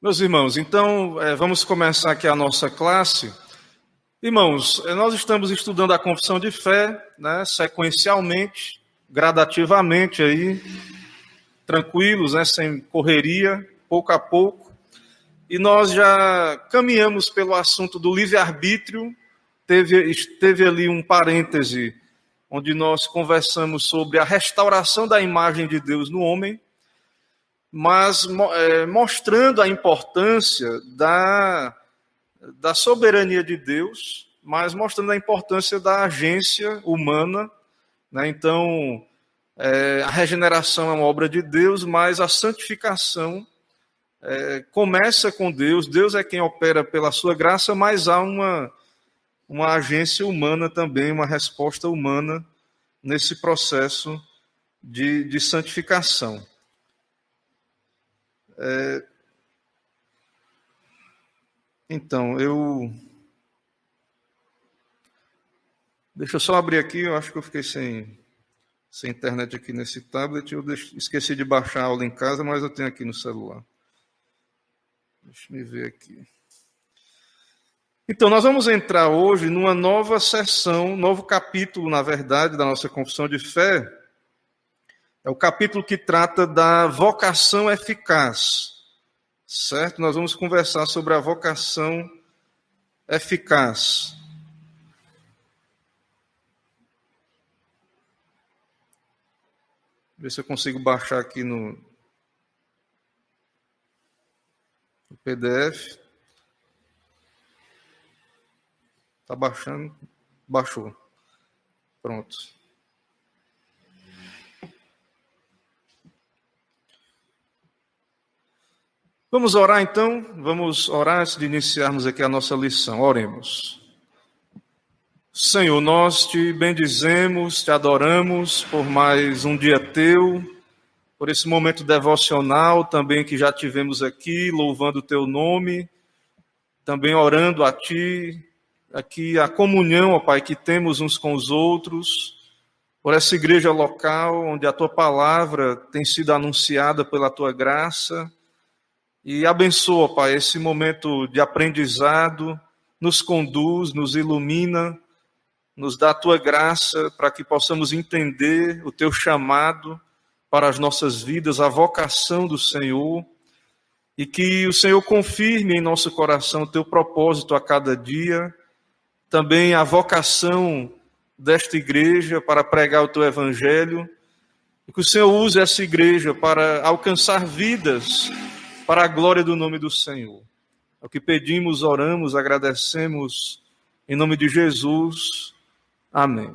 Meus irmãos, então vamos começar aqui a nossa classe. Irmãos, nós estamos estudando a confissão de fé, né, sequencialmente, gradativamente aí, tranquilos, né, sem correria, pouco a pouco. E nós já caminhamos pelo assunto do livre-arbítrio, teve ali um parêntese, onde nós conversamos sobre a restauração da imagem de Deus no homem, mas mostrando a importância da soberania de Deus, mas mostrando a importância da agência humana, né? Então, a regeneração é uma obra de Deus, mas a santificação começa com Deus. Deus é quem opera pela sua graça, mas há uma agência humana também, uma resposta humana nesse processo de santificação. Então, deixa eu só abrir aqui, eu acho que eu fiquei sem internet aqui nesse tablet, eu esqueci de baixar a aula em casa, mas eu tenho aqui no celular. Deixa eu ver aqui. Então, nós vamos entrar hoje numa nova sessão, novo capítulo, na verdade, da nossa confissão de fé. É o capítulo que trata da vocação eficaz. Certo? Nós vamos conversar sobre a vocação eficaz. Ver se eu consigo baixar aqui no PDF. Está baixando? Baixou. Pronto. Vamos orar então? Vamos orar antes de iniciarmos aqui a nossa lição. Oremos. Senhor, nós te bendizemos, te adoramos por mais um dia teu, por esse momento devocional também que já tivemos aqui, louvando o teu nome, também orando a ti, aqui a comunhão, ó Pai, que temos uns com os outros, por essa igreja local onde a tua palavra tem sido anunciada pela tua graça. E abençoa, Pai, esse momento de aprendizado, nos conduz, nos ilumina, nos dá a Tua graça para que possamos entender o Teu chamado para as nossas vidas, a vocação do Senhor, e que o Senhor confirme em nosso coração o Teu propósito a cada dia, também a vocação desta igreja para pregar o Teu Evangelho, e que o Senhor use essa igreja para alcançar vidas para a glória do nome do Senhor. É o que pedimos, oramos, agradecemos, em nome de Jesus. Amém.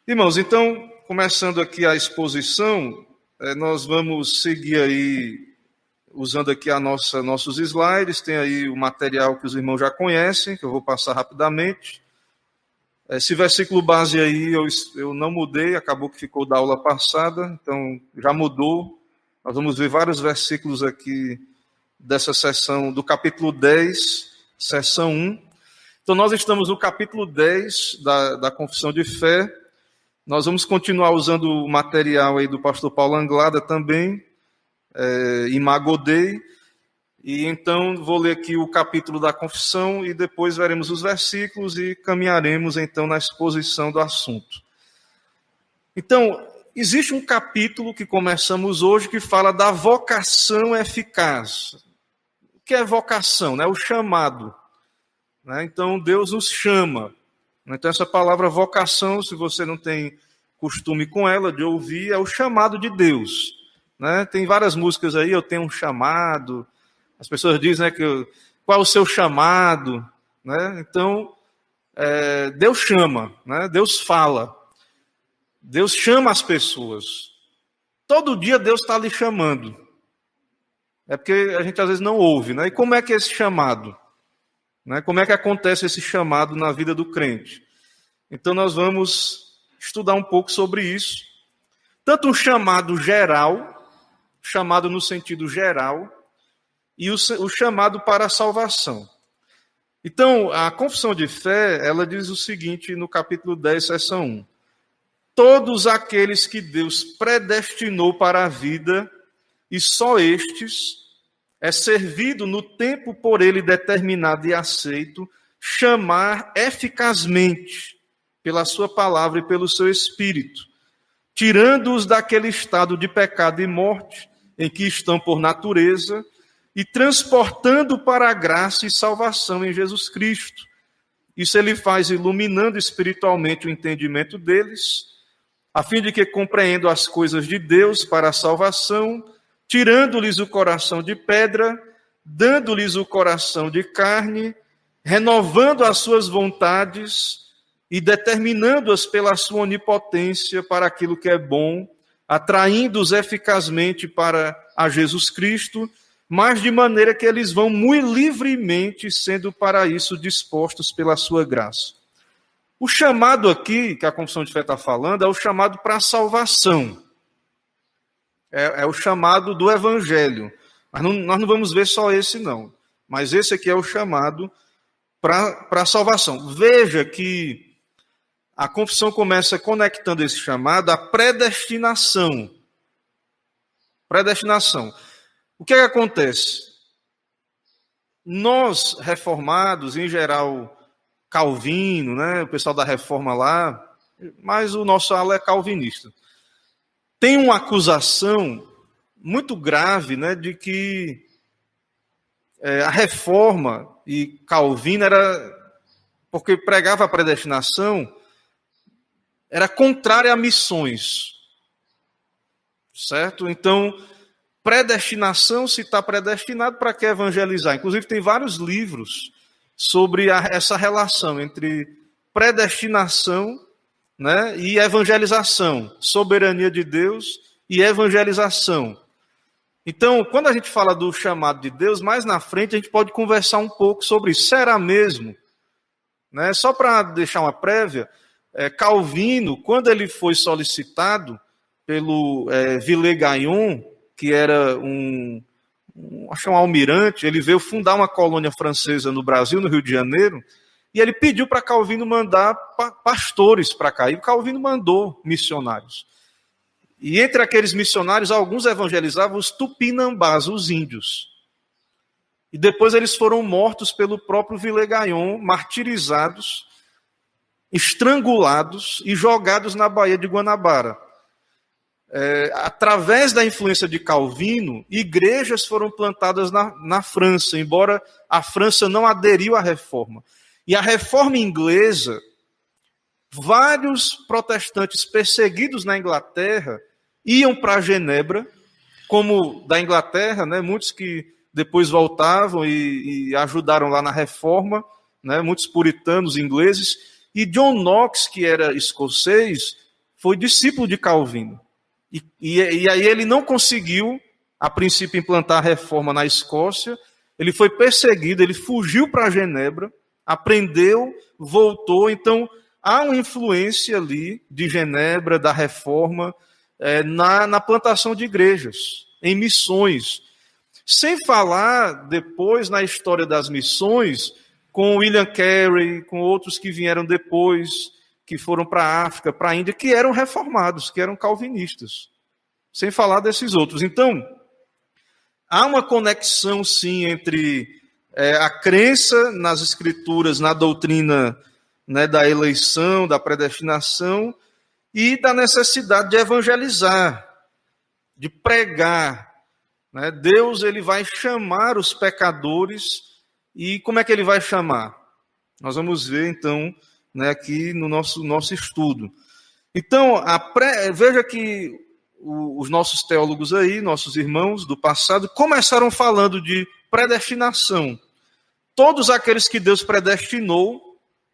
Irmãos, então, começando aqui a exposição, nós vamos seguir aí, usando aqui nossos slides, tem aí o material que os irmãos já conhecem, que eu vou passar rapidamente. Esse versículo base aí eu não mudei, acabou que ficou da aula passada, então já mudou. Nós vamos ver vários versículos aqui dessa sessão, do capítulo 10, sessão 1. Então, nós estamos no capítulo 10 da Confissão de Fé. Nós vamos continuar usando o material aí do pastor Paulo Anglada também, Imago Dei. E então, vou ler aqui o capítulo da Confissão e depois veremos os versículos e caminharemos então na exposição do assunto. Então, existe um capítulo que começamos hoje que fala da vocação eficaz. O que é vocação? Né? O chamado. Né? Então, Deus nos chama. Então, essa palavra vocação, se você não tem costume com ela, de ouvir, é o chamado de Deus. Né? Tem várias músicas aí, eu tenho um chamado. As pessoas dizem, né, qual é o seu chamado? Né? Então, Deus chama, né? Deus fala. Deus chama as pessoas. Todo dia Deus está lhe chamando. É porque a gente às vezes não ouve, né? E como é que é esse chamado? Né? Como é que acontece esse chamado na vida do crente? Então nós vamos estudar um pouco sobre isso. Tanto um chamado geral, chamado no sentido geral, e o chamado para a salvação. Então, a confissão de fé, ela diz o seguinte no capítulo 10, seção 1. Todos aqueles que Deus predestinou para a vida, e só estes é servido no tempo por ele determinado e aceito, chamar eficazmente pela sua palavra e pelo seu Espírito, tirando-os daquele estado de pecado e morte em que estão por natureza e transportando para a graça e salvação em Jesus Cristo. Isso ele faz iluminando espiritualmente o entendimento deles, a fim de que compreendam as coisas de Deus para a salvação, tirando-lhes o coração de pedra, dando-lhes o coração de carne, renovando as suas vontades e determinando-as pela sua onipotência para aquilo que é bom, atraindo-os eficazmente para a Jesus Cristo, mas de maneira que eles vão muito livremente, sendo para isso dispostos pela sua graça. O chamado aqui, que a Confissão de Fé está falando, é o chamado para a salvação. É o chamado do Evangelho. Mas nós não vamos ver só esse, não. Mas esse aqui é o chamado para a salvação. Veja que a Confissão começa conectando esse chamado à predestinação. Predestinação. O que acontece? Nós, reformados, em geral, Calvino, né, o pessoal da Reforma lá, mas o nosso ala é calvinista. Tem uma acusação muito grave, né, de que a Reforma e Calvino era, porque pregava a predestinação, era contrária a missões. Certo? Então, predestinação, se está predestinado, para que evangelizar? Inclusive, tem vários livros sobre essa relação entre predestinação, né, e evangelização, soberania de Deus e evangelização. Então, quando a gente fala do chamado de Deus, mais na frente a gente pode conversar um pouco sobre isso. Será mesmo? Né? Só para deixar uma prévia, Calvino, quando ele foi solicitado pelo Villegagnon, que era acho um almirante, ele veio fundar uma colônia francesa no Brasil, no Rio de Janeiro, e ele pediu para Calvino mandar pastores para cá, e Calvino mandou missionários. E entre aqueles missionários, alguns evangelizavam os tupinambás, os índios. E depois eles foram mortos pelo próprio Villegagnon, martirizados, estrangulados e jogados na Baía de Guanabara. Através da influência de Calvino, igrejas foram plantadas na França, embora a França não aderiu à reforma. E a reforma inglesa, vários protestantes perseguidos na Inglaterra iam para Genebra, como da Inglaterra, né, muitos que depois voltavam e ajudaram lá na reforma, né, muitos puritanos ingleses, e John Knox, que era escocês, foi discípulo de Calvino. E aí ele não conseguiu, a princípio, implantar a reforma na Escócia, ele foi perseguido, ele fugiu para Genebra, aprendeu, voltou. Então, há uma influência ali de Genebra, da reforma, na plantação de igrejas, em missões. Sem falar, depois, na história das missões, com William Carey, com outros que vieram depois, que foram para a África, para a Índia, que eram reformados, que eram calvinistas. Sem falar desses outros. Então, há uma conexão, sim, entre a crença nas Escrituras, na doutrina, né, da eleição, da predestinação, e da necessidade de evangelizar, de pregar. Né? Deus ele vai chamar os pecadores, e como é que ele vai chamar? Nós vamos ver, então, né, aqui no nosso estudo. Então, veja que os nossos teólogos aí, nossos irmãos do passado, começaram falando de predestinação. Todos aqueles que Deus predestinou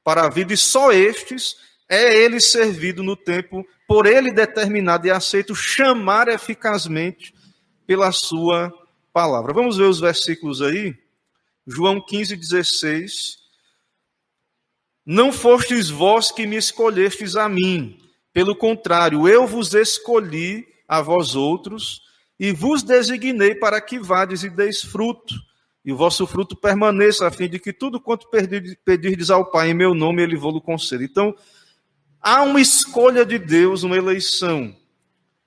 para a vida, e só estes, ele servido no tempo, por ele determinado e aceito, chamar eficazmente pela sua palavra. Vamos ver os versículos aí. João 15:16. Não fostes vós que me escolhestes a mim, pelo contrário, eu vos escolhi a vós outros, e vos designei para que vades e deis fruto, e o vosso fruto permaneça, a fim de que tudo quanto pedirdes ao Pai em meu nome, ele vos conceda. Então, há uma escolha de Deus, uma eleição.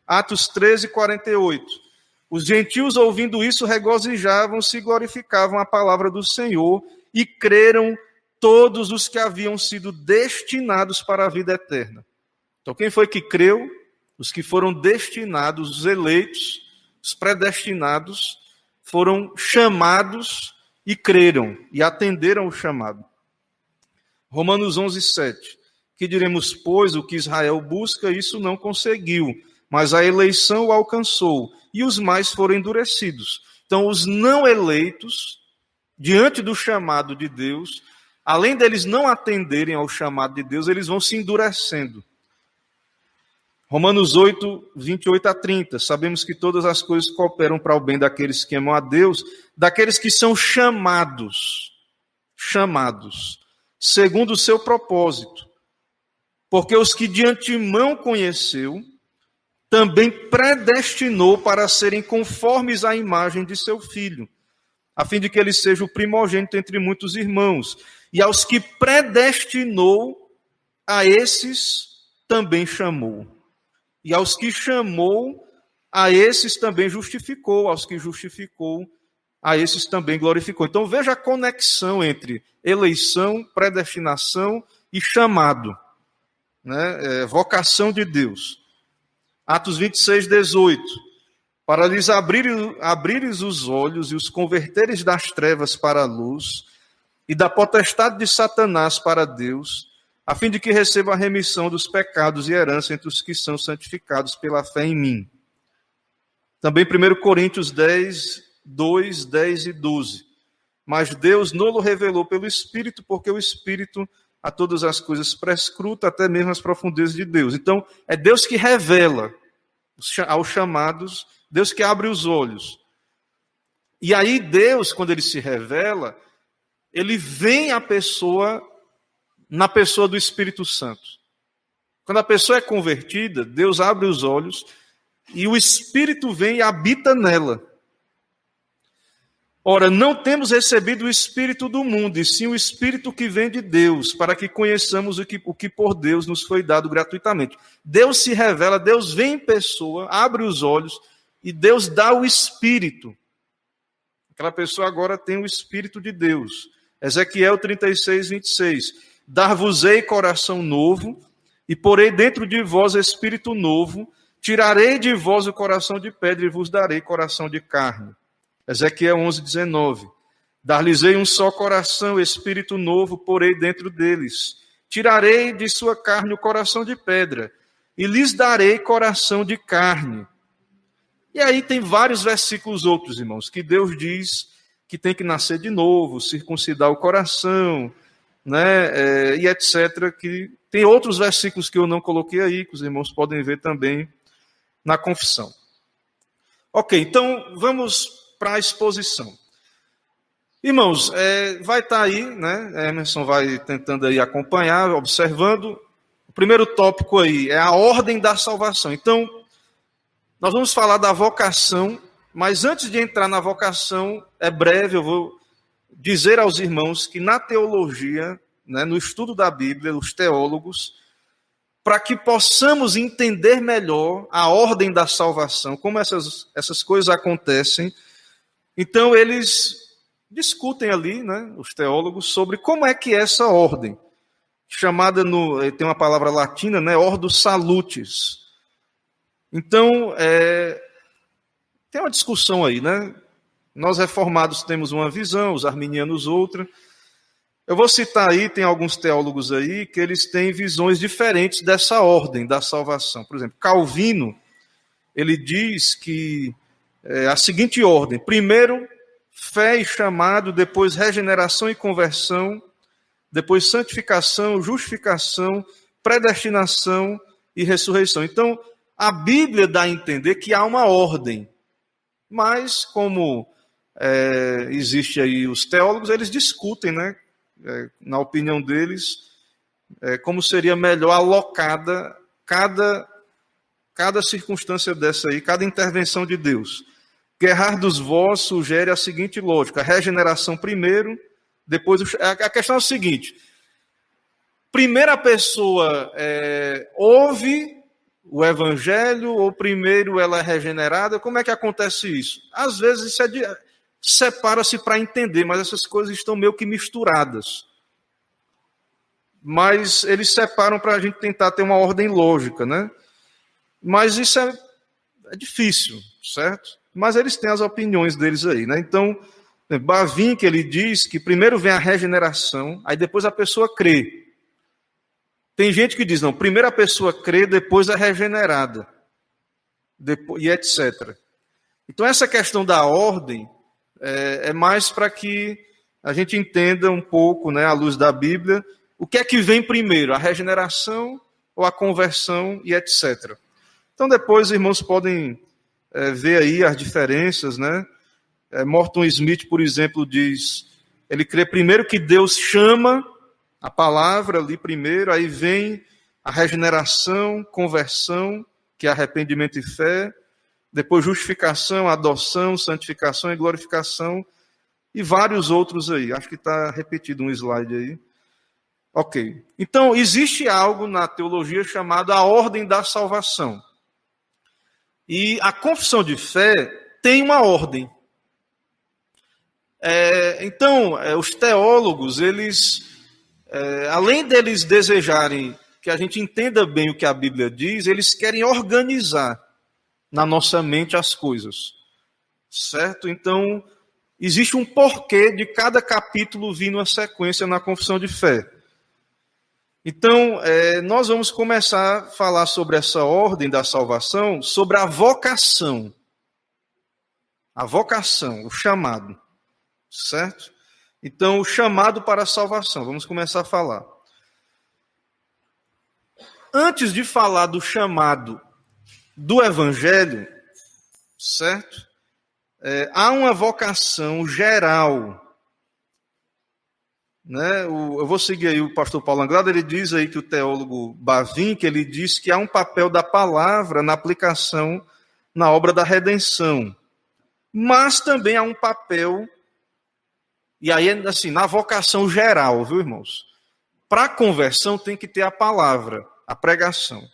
Atos 13:48. Os gentios, ouvindo isso, regozijavam-se e glorificavam a palavra do Senhor, e creram todos os que haviam sido destinados para a vida eterna. Então, quem foi que creu? Os que foram destinados, os eleitos, os predestinados, foram chamados e creram, e atenderam o chamado. Romanos 11:7. Que diremos, pois, o que Israel busca, isso não conseguiu, mas a eleição o alcançou, e os mais foram endurecidos. Então, os não eleitos, diante do chamado de Deus, além deles não atenderem ao chamado de Deus, eles vão se endurecendo. Romanos 8, 28-30. Sabemos que todas as coisas cooperam para o bem daqueles que amam a Deus, daqueles que são chamados, segundo o seu propósito. Porque os que de antemão conheceu, também predestinou para serem conformes à imagem de seu Filho, a fim de que ele seja o primogênito entre muitos irmãos. E aos que predestinou, a esses também chamou. E aos que chamou, a esses também justificou. Aos que justificou, a esses também glorificou. Então veja a conexão entre eleição, predestinação e chamado, né? Vocação de Deus. Atos 26:18. Para lhes abrires os olhos e os converteres das trevas para a luz e da potestade de Satanás para Deus, a fim de que receba a remissão dos pecados e herança entre os que são santificados pela fé em mim. Também 1 Coríntios 10, 2, 10 e 12. Mas Deus não o revelou pelo Espírito, porque o Espírito a todas as coisas prescruta, até mesmo as profundezas de Deus. Então, é Deus que revela aos chamados, Deus que abre os olhos. E aí Deus, quando ele se revela, ele vem à pessoa, na pessoa do Espírito Santo. Quando a pessoa é convertida, Deus abre os olhos e o Espírito vem e habita nela. Ora, não temos recebido o Espírito do mundo, e sim o Espírito que vem de Deus, para que conheçamos o que por Deus nos foi dado gratuitamente. Deus se revela, Deus vem em pessoa, abre os olhos, e Deus dá o Espírito. Aquela pessoa agora tem o Espírito de Deus. Ezequiel 36:26. Dar-vos-ei coração novo, e porei dentro de vós espírito novo, tirarei de vós o coração de pedra, e vos darei coração de carne. Ezequiel 11:19. Dar-lhes-ei um só coração, espírito novo, porei dentro deles. Tirarei de sua carne o coração de pedra, e lhes darei coração de carne. E aí tem vários versículos outros, irmãos, que Deus diz que tem que nascer de novo, circuncidar o coração, né, e etc. Que tem outros versículos que eu não coloquei aí, que os irmãos podem ver também na confissão. Ok, então vamos para a exposição. Irmãos, vai estar aí, né? Emerson vai tentando aí acompanhar, observando. O primeiro tópico aí é a ordem da salvação. Então, nós vamos falar da vocação, mas antes de entrar na vocação, é breve, eu vou dizer aos irmãos que na teologia, né, no estudo da Bíblia, os teólogos, para que possamos entender melhor a ordem da salvação, como essas coisas acontecem. Então, eles discutem ali, né, os teólogos, sobre como é que é essa ordem, chamada, tem uma palavra latina, né, ordo salutis. Então, tem uma discussão aí, né? Nós reformados temos uma visão, os arminianos outra. Eu vou citar aí, tem alguns teólogos aí, que eles têm visões diferentes dessa ordem da salvação. Por exemplo, Calvino, ele diz que a seguinte ordem: primeiro, fé e chamado, depois regeneração e conversão, depois santificação, justificação, predestinação e ressurreição. Então, a Bíblia dá a entender que há uma ordem, mas como existe aí os teólogos, eles discutem, né, na opinião deles, como seria melhor alocada cada circunstância dessa aí, cada intervenção de Deus. Guerrar dos vós sugere a seguinte lógica: a regeneração primeiro, depois... A questão é o seguinte: primeiro a pessoa ouve, o evangelho ou primeiro ela é regenerada? Como é que acontece isso? Às vezes isso separa-se para entender, mas essas coisas estão meio que misturadas. Mas eles separam para a gente tentar ter uma ordem lógica, né? Mas isso é difícil, certo? Mas eles têm as opiniões deles aí, né? Então, Bavinck, que ele diz que primeiro vem a regeneração, aí depois a pessoa crê. Tem gente que diz, não, primeiro a pessoa crê, depois é regenerada, e etc. Então, essa questão da ordem é mais para que a gente entenda um pouco, né, à luz da Bíblia, o que é que vem primeiro, a regeneração ou a conversão e etc. Então, depois, irmãos, podem ver aí as diferenças, né? Morton Smith, por exemplo, diz, ele crê primeiro que Deus chama a palavra ali primeiro, aí vem a regeneração, conversão, que é arrependimento e fé, depois justificação, adoção, santificação e glorificação, e vários outros aí. Acho que está repetido um slide aí. Ok. Então, existe algo na teologia chamado a ordem da salvação. E a confissão de fé tem uma ordem. Então, os teólogos, eles, além deles desejarem que a gente entenda bem o que a Bíblia diz, eles querem organizar na nossa mente as coisas. Certo? Então, existe um porquê de cada capítulo vir numa sequência na confissão de fé. Então, nós vamos começar a falar sobre essa ordem da salvação, sobre a vocação. A vocação, o chamado. Certo? Então, o chamado para a salvação. Vamos começar a falar. Antes de falar do chamado do Evangelho, certo? Há uma vocação geral. Né? Eu vou seguir aí o pastor Paulo Anglada, ele diz aí que o teólogo Bavinck, ele diz que há um papel da palavra na aplicação na obra da redenção. Mas também há um papel, e aí assim, na vocação geral, viu, irmãos? Para a conversão tem que ter a palavra, a pregação.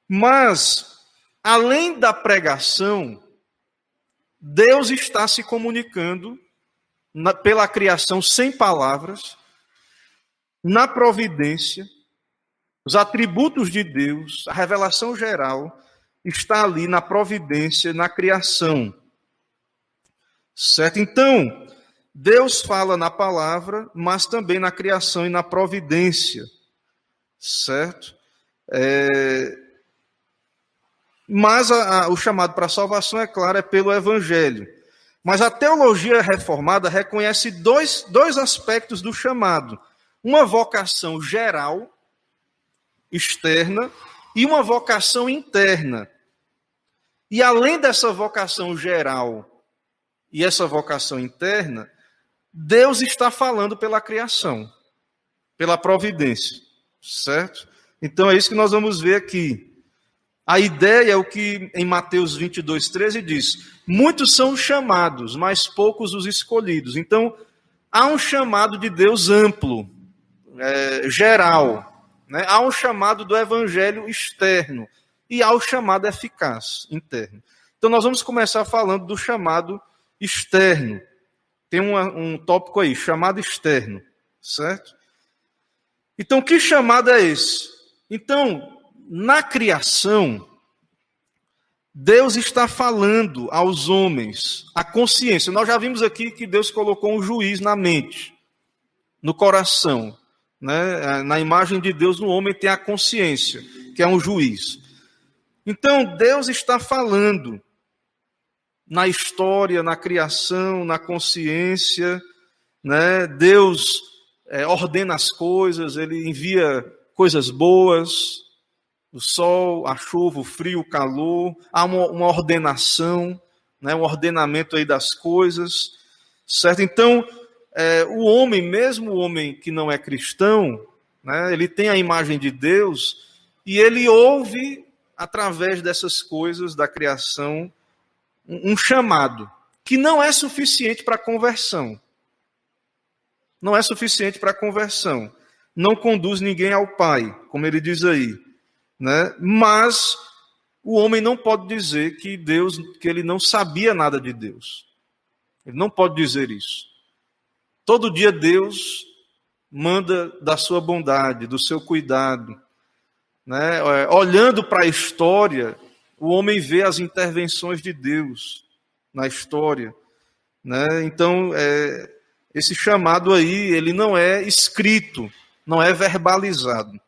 Mas, além da pregação, Deus está se comunicando pela criação sem palavras, na providência, os atributos de Deus, a revelação geral, está ali na providência, na criação. Certo? Então, Deus fala na palavra, mas também na criação e na providência. Certo? Mas o chamado para a salvação, é claro, é pelo Evangelho. Mas a teologia reformada reconhece dois aspectos do chamado. Uma vocação geral, externa, e uma vocação interna. E além dessa vocação geral e essa vocação interna, Deus está falando pela criação, pela providência, certo? Então é isso que nós vamos ver aqui. A ideia é o que em Mateus 22:13 diz: muitos são os chamados, mas poucos os escolhidos. Então, há um chamado de Deus amplo, geral. Né? Há um chamado do evangelho externo e há o chamado eficaz, interno. Então, nós vamos começar falando do chamado externo. Tem um tópico aí, chamado externo, certo? Então, que chamado é esse? Então, na criação, Deus está falando aos homens a consciência. Nós já vimos aqui que Deus colocou um juiz na mente, no coração. Né? Na imagem de Deus, no homem tem a consciência, que é um juiz. Então, Deus está falando na história, na criação, na consciência. Né? Deus ordena as coisas, Ele envia coisas boas, o sol, a chuva, o frio, o calor, há uma ordenação, né, um ordenamento aí das coisas, certo? Então, o homem, mesmo o homem que não é cristão, né, ele tem a imagem de Deus e ele ouve, através dessas coisas da criação, um chamado, que não é suficiente para a conversão. Não é suficiente para a conversão. Não conduz ninguém ao Pai, como ele diz aí. né? Mas o homem não pode dizer que ele não sabia nada de Deus. Ele não pode dizer isso. Todo dia Deus manda da sua bondade, do seu cuidado, né? Olhando para a história, o homem vê as intervenções de Deus na história, né? Então, esse chamado aí, ele não é escrito, não é verbalizado.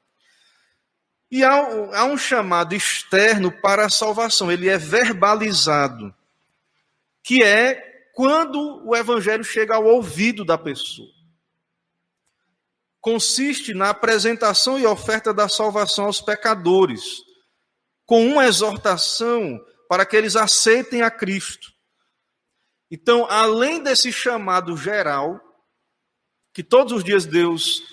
E há um chamado externo para a salvação, ele é verbalizado, que é quando o evangelho chega ao ouvido da pessoa. Consiste na apresentação e oferta da salvação aos pecadores, com uma exortação para que eles aceitem a Cristo. Então, além desse chamado geral, que todos os dias Deus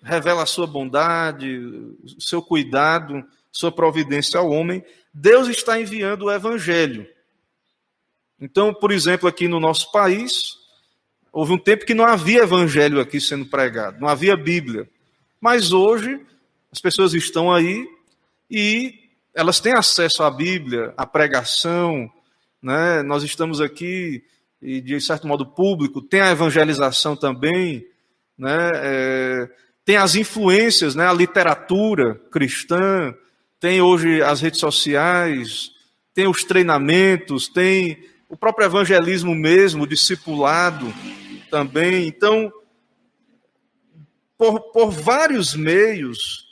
revela a sua bondade, o seu cuidado, sua providência ao homem, Deus está enviando o evangelho. Então, por exemplo, aqui no nosso país, houve um tempo que não havia evangelho aqui sendo pregado, não havia Bíblia. Mas hoje, as pessoas estão aí e elas têm acesso à Bíblia, à pregação, né? Nós estamos aqui, e de certo modo público, tem a evangelização também, né? Tem as influências, né? A literatura cristã, tem hoje as redes sociais, tem os treinamentos, tem o próprio evangelismo mesmo, o discipulado também. Então, por vários meios,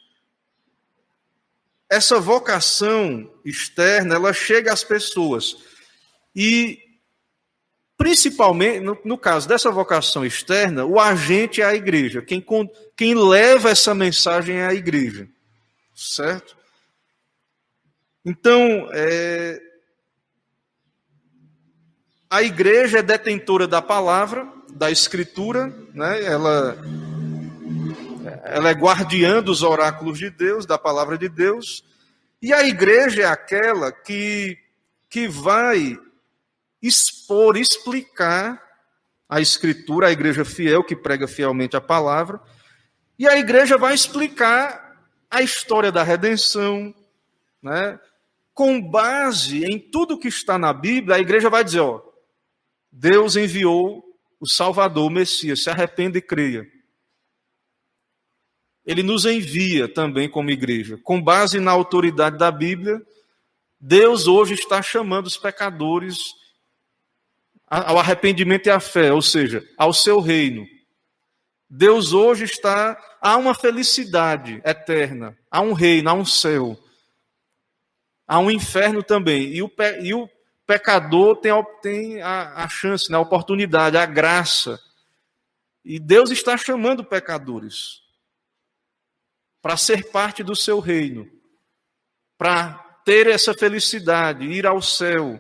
essa vocação externa, ela chega às pessoas. E, principalmente, no caso dessa vocação externa, o agente é a igreja. Quem leva essa mensagem é a igreja. Certo? Então, a igreja é detentora da palavra, da escritura, né? Ela é guardiã dos oráculos de Deus, da palavra de Deus, e a igreja é aquela que vai expor, explicar a escritura, a igreja fiel, que prega fielmente a palavra, e a igreja vai explicar a história da redenção, né? Com base em tudo que está na Bíblia, a igreja vai dizer, Deus enviou o Salvador, o Messias, se arrependa e creia. Ele nos envia também como igreja. Com base na autoridade da Bíblia, Deus hoje está chamando os pecadores ao arrependimento e à fé, ou seja, ao seu reino. Deus hoje há uma felicidade eterna, há um reino, há um céu, há um inferno também. E o pecador tem a chance, a oportunidade, a graça. E Deus está chamando pecadores para ser parte do seu reino, para ter essa felicidade, ir ao céu,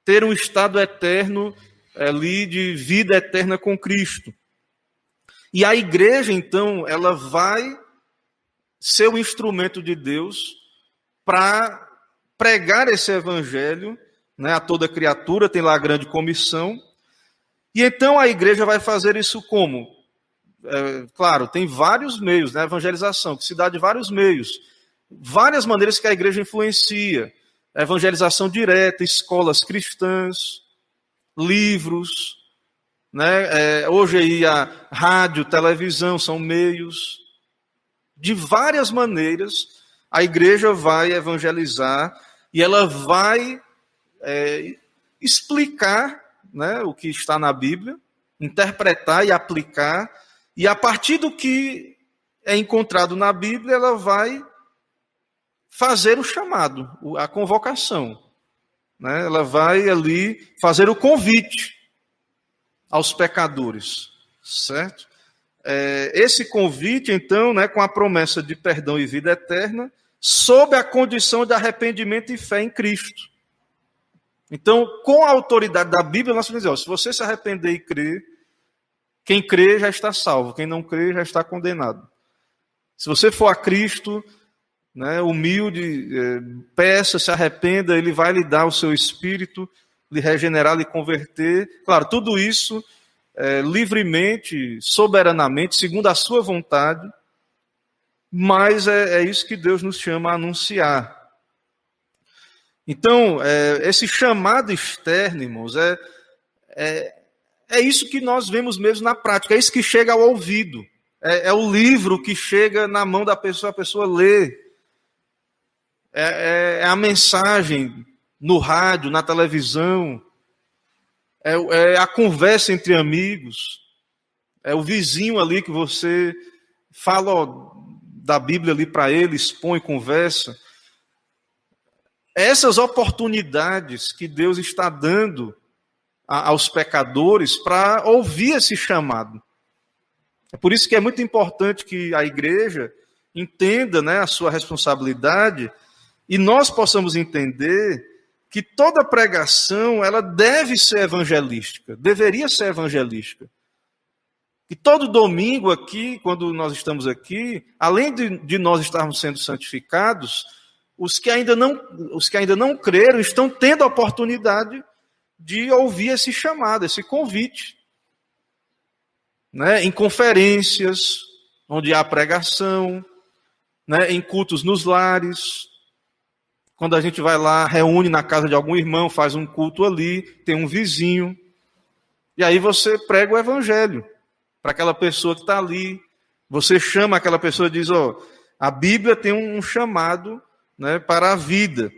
ter um estado eterno ali de vida eterna com Cristo. E a igreja, então, ela vai ser o instrumento de Deus para pregar esse evangelho, né, a toda criatura, tem lá a grande comissão. E então a igreja vai fazer isso como? Claro, tem vários meios, né, evangelização, que se dá de vários meios. Várias maneiras que a igreja influencia. Evangelização direta, escolas cristãs, livros, né? Hoje aí a rádio, televisão são meios. De várias maneiras, a igreja vai evangelizar e ela vai explicar, né, o que está na Bíblia, interpretar e aplicar, e a partir do que é encontrado na Bíblia, ela vai fazer o chamado, a convocação, né? Ela vai ali fazer o convite aos pecadores, certo? Esse convite, então, né, com a promessa de perdão e vida eterna, sob a condição de arrependimento e fé em Cristo. Então, com a autoridade da Bíblia, nós podemos dizer, se você se arrepender e crer, quem crê já está salvo, quem não crê já está condenado. Se você for a Cristo, né, humilde, peça, se arrependa, ele vai lhe dar o seu espírito, lhe regenerar, lhe converter. Claro, tudo isso livremente, soberanamente, segundo a sua vontade. mas é isso que Deus nos chama a anunciar. Então, esse chamado externo, irmãos, é isso que nós vemos mesmo na prática, é isso que chega ao ouvido, é o livro que chega na mão da pessoa, a pessoa lê, é a mensagem no rádio, na televisão, é a conversa entre amigos, é o vizinho ali que você fala da Bíblia ali para ele, expõe, conversa. Essas oportunidades que Deus está dando aos pecadores para ouvir esse chamado. É por isso que é muito importante que a igreja entenda, né, a sua responsabilidade e nós possamos entender que toda pregação ela deve ser evangelística, deveria ser evangelística. E todo domingo aqui, quando nós estamos aqui, além de nós estarmos sendo santificados, os que ainda não creram estão tendo a oportunidade de ouvir esse chamado, esse convite. Né? Em conferências, onde há pregação, né? Em cultos nos lares. Quando a gente vai lá, reúne na casa de algum irmão, faz um culto ali, tem um vizinho. E aí você prega o evangelho para aquela pessoa que está ali. Você chama aquela pessoa e diz, a Bíblia tem um chamado, né, para a vida.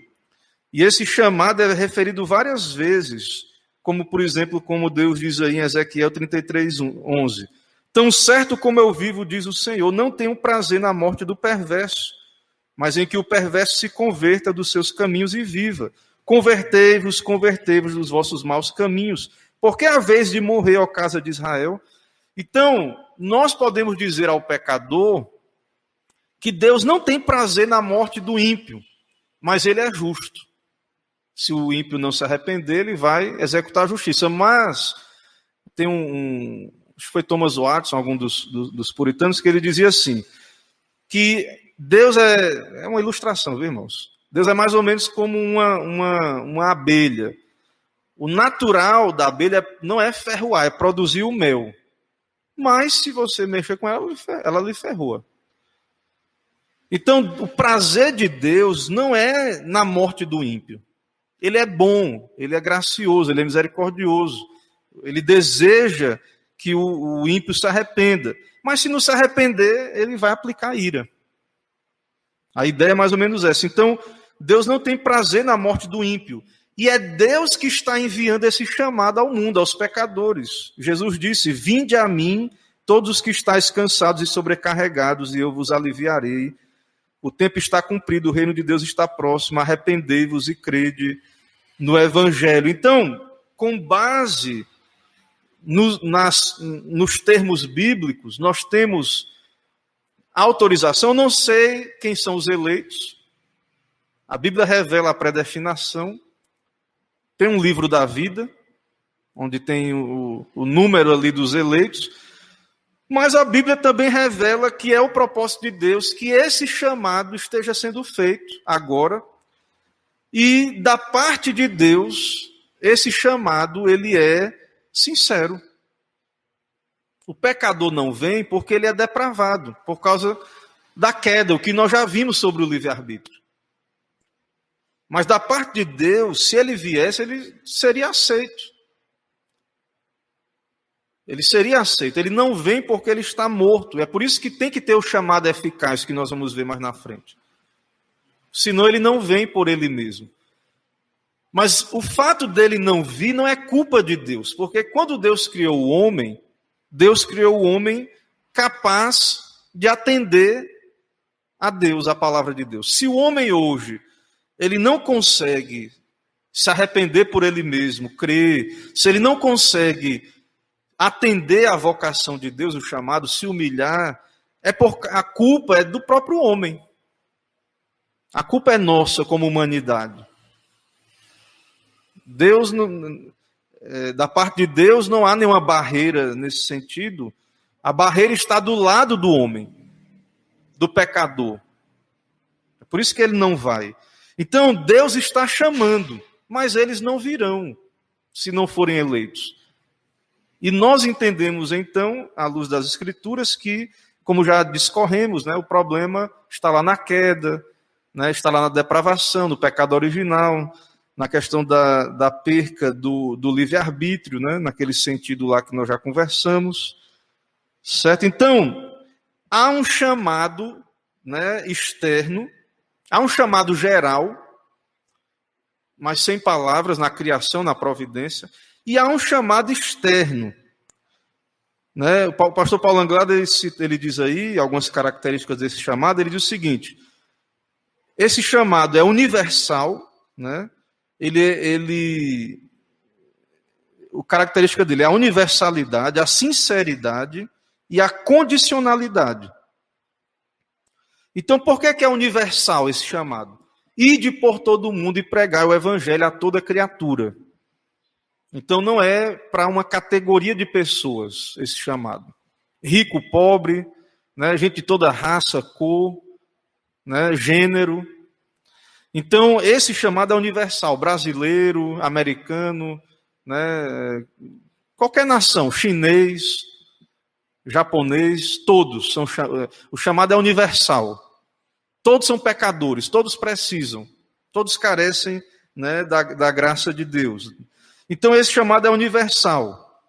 E esse chamado é referido várias vezes, como, por exemplo, como Deus diz aí em Ezequiel 33:11. Tão certo como eu vivo, diz o Senhor, não tenho prazer na morte do perverso, mas em que o perverso se converta dos seus caminhos e viva. Convertei-vos dos vossos maus caminhos, porque é a vez de morrer, ó casa de Israel. Então, nós podemos dizer ao pecador que Deus não tem prazer na morte do ímpio, mas ele é justo. Se o ímpio não se arrepender, ele vai executar a justiça. Mas tem acho que foi Thomas Watson, algum dos puritanos, que ele dizia assim, que Deus é uma ilustração, viu, irmãos? Deus é mais ou menos como uma abelha. O natural da abelha não é ferroar, é produzir o mel. Mas se você mexer com ela lhe ferroa. Então, o prazer de Deus não é na morte do ímpio. Ele é bom, ele é gracioso, ele é misericordioso. Ele deseja que o ímpio se arrependa. Mas se não se arrepender, ele vai aplicar ira. A ideia é mais ou menos essa. Então, Deus não tem prazer na morte do ímpio. E é Deus que está enviando esse chamado ao mundo, aos pecadores. Jesus disse, vinde a mim, todos os que estáis cansados e sobrecarregados, e eu vos aliviarei. O tempo está cumprido, o reino de Deus está próximo, arrependei-vos e crede no Evangelho. Então, com base nos termos bíblicos, nós temos autorização, não sei quem são os eleitos, a Bíblia revela a predestinação, tem um livro da vida, onde tem o número ali dos eleitos, mas a Bíblia também revela que é o propósito de Deus que esse chamado esteja sendo feito agora, e da parte de Deus, esse chamado, ele é sincero. O pecador não vem porque ele é depravado, por causa da queda, o que nós já vimos sobre o livre-arbítrio. Mas da parte de Deus, se ele viesse, ele seria aceito. Ele seria aceito. Ele não vem porque ele está morto. É por isso que tem que ter o chamado eficaz, que nós vamos ver mais na frente. Senão ele não vem por ele mesmo. Mas o fato dele não vir não é culpa de Deus. Porque quando Deus criou o homem, Deus criou o homem capaz de atender a Deus, a palavra de Deus. Se o homem hoje, ele não consegue se arrepender por ele mesmo, crer, se ele não consegue atender à vocação de Deus, o chamado, se humilhar, a culpa é do próprio homem. A culpa é nossa como humanidade. Deus, da parte de Deus, não há nenhuma barreira nesse sentido. A barreira está do lado do homem, do pecador. É por isso que ele não vai. Então, Deus está chamando, mas eles não virão, se não forem eleitos. E nós entendemos, então, à luz das Escrituras, que como já discorremos, né, o problema está lá na queda, né, está lá na depravação, no pecado original, na questão da perca do livre-arbítrio, né, naquele sentido lá que nós já conversamos, certo? Então, há um chamado, né, externo, há um chamado geral, mas sem palavras, na criação, na providência, e há um chamado externo. Né? O pastor Paulo Anglada, ele diz aí, algumas características desse chamado, ele diz o seguinte: esse chamado é universal, né? A característica dele é a universalidade, a sinceridade e a condicionalidade. Então, por que é universal esse chamado? Ide por todo o mundo e pregar o evangelho a toda criatura. Então, não é para uma categoria de pessoas esse chamado. Rico, pobre, né, gente de toda raça, cor, né, gênero. Então, esse chamado é universal. Brasileiro, americano, né, qualquer nação, chinês, japonês, todos. O chamado é universal. Todos são pecadores, todos precisam, todos carecem, né, da graça de Deus. Então, esse chamado é universal,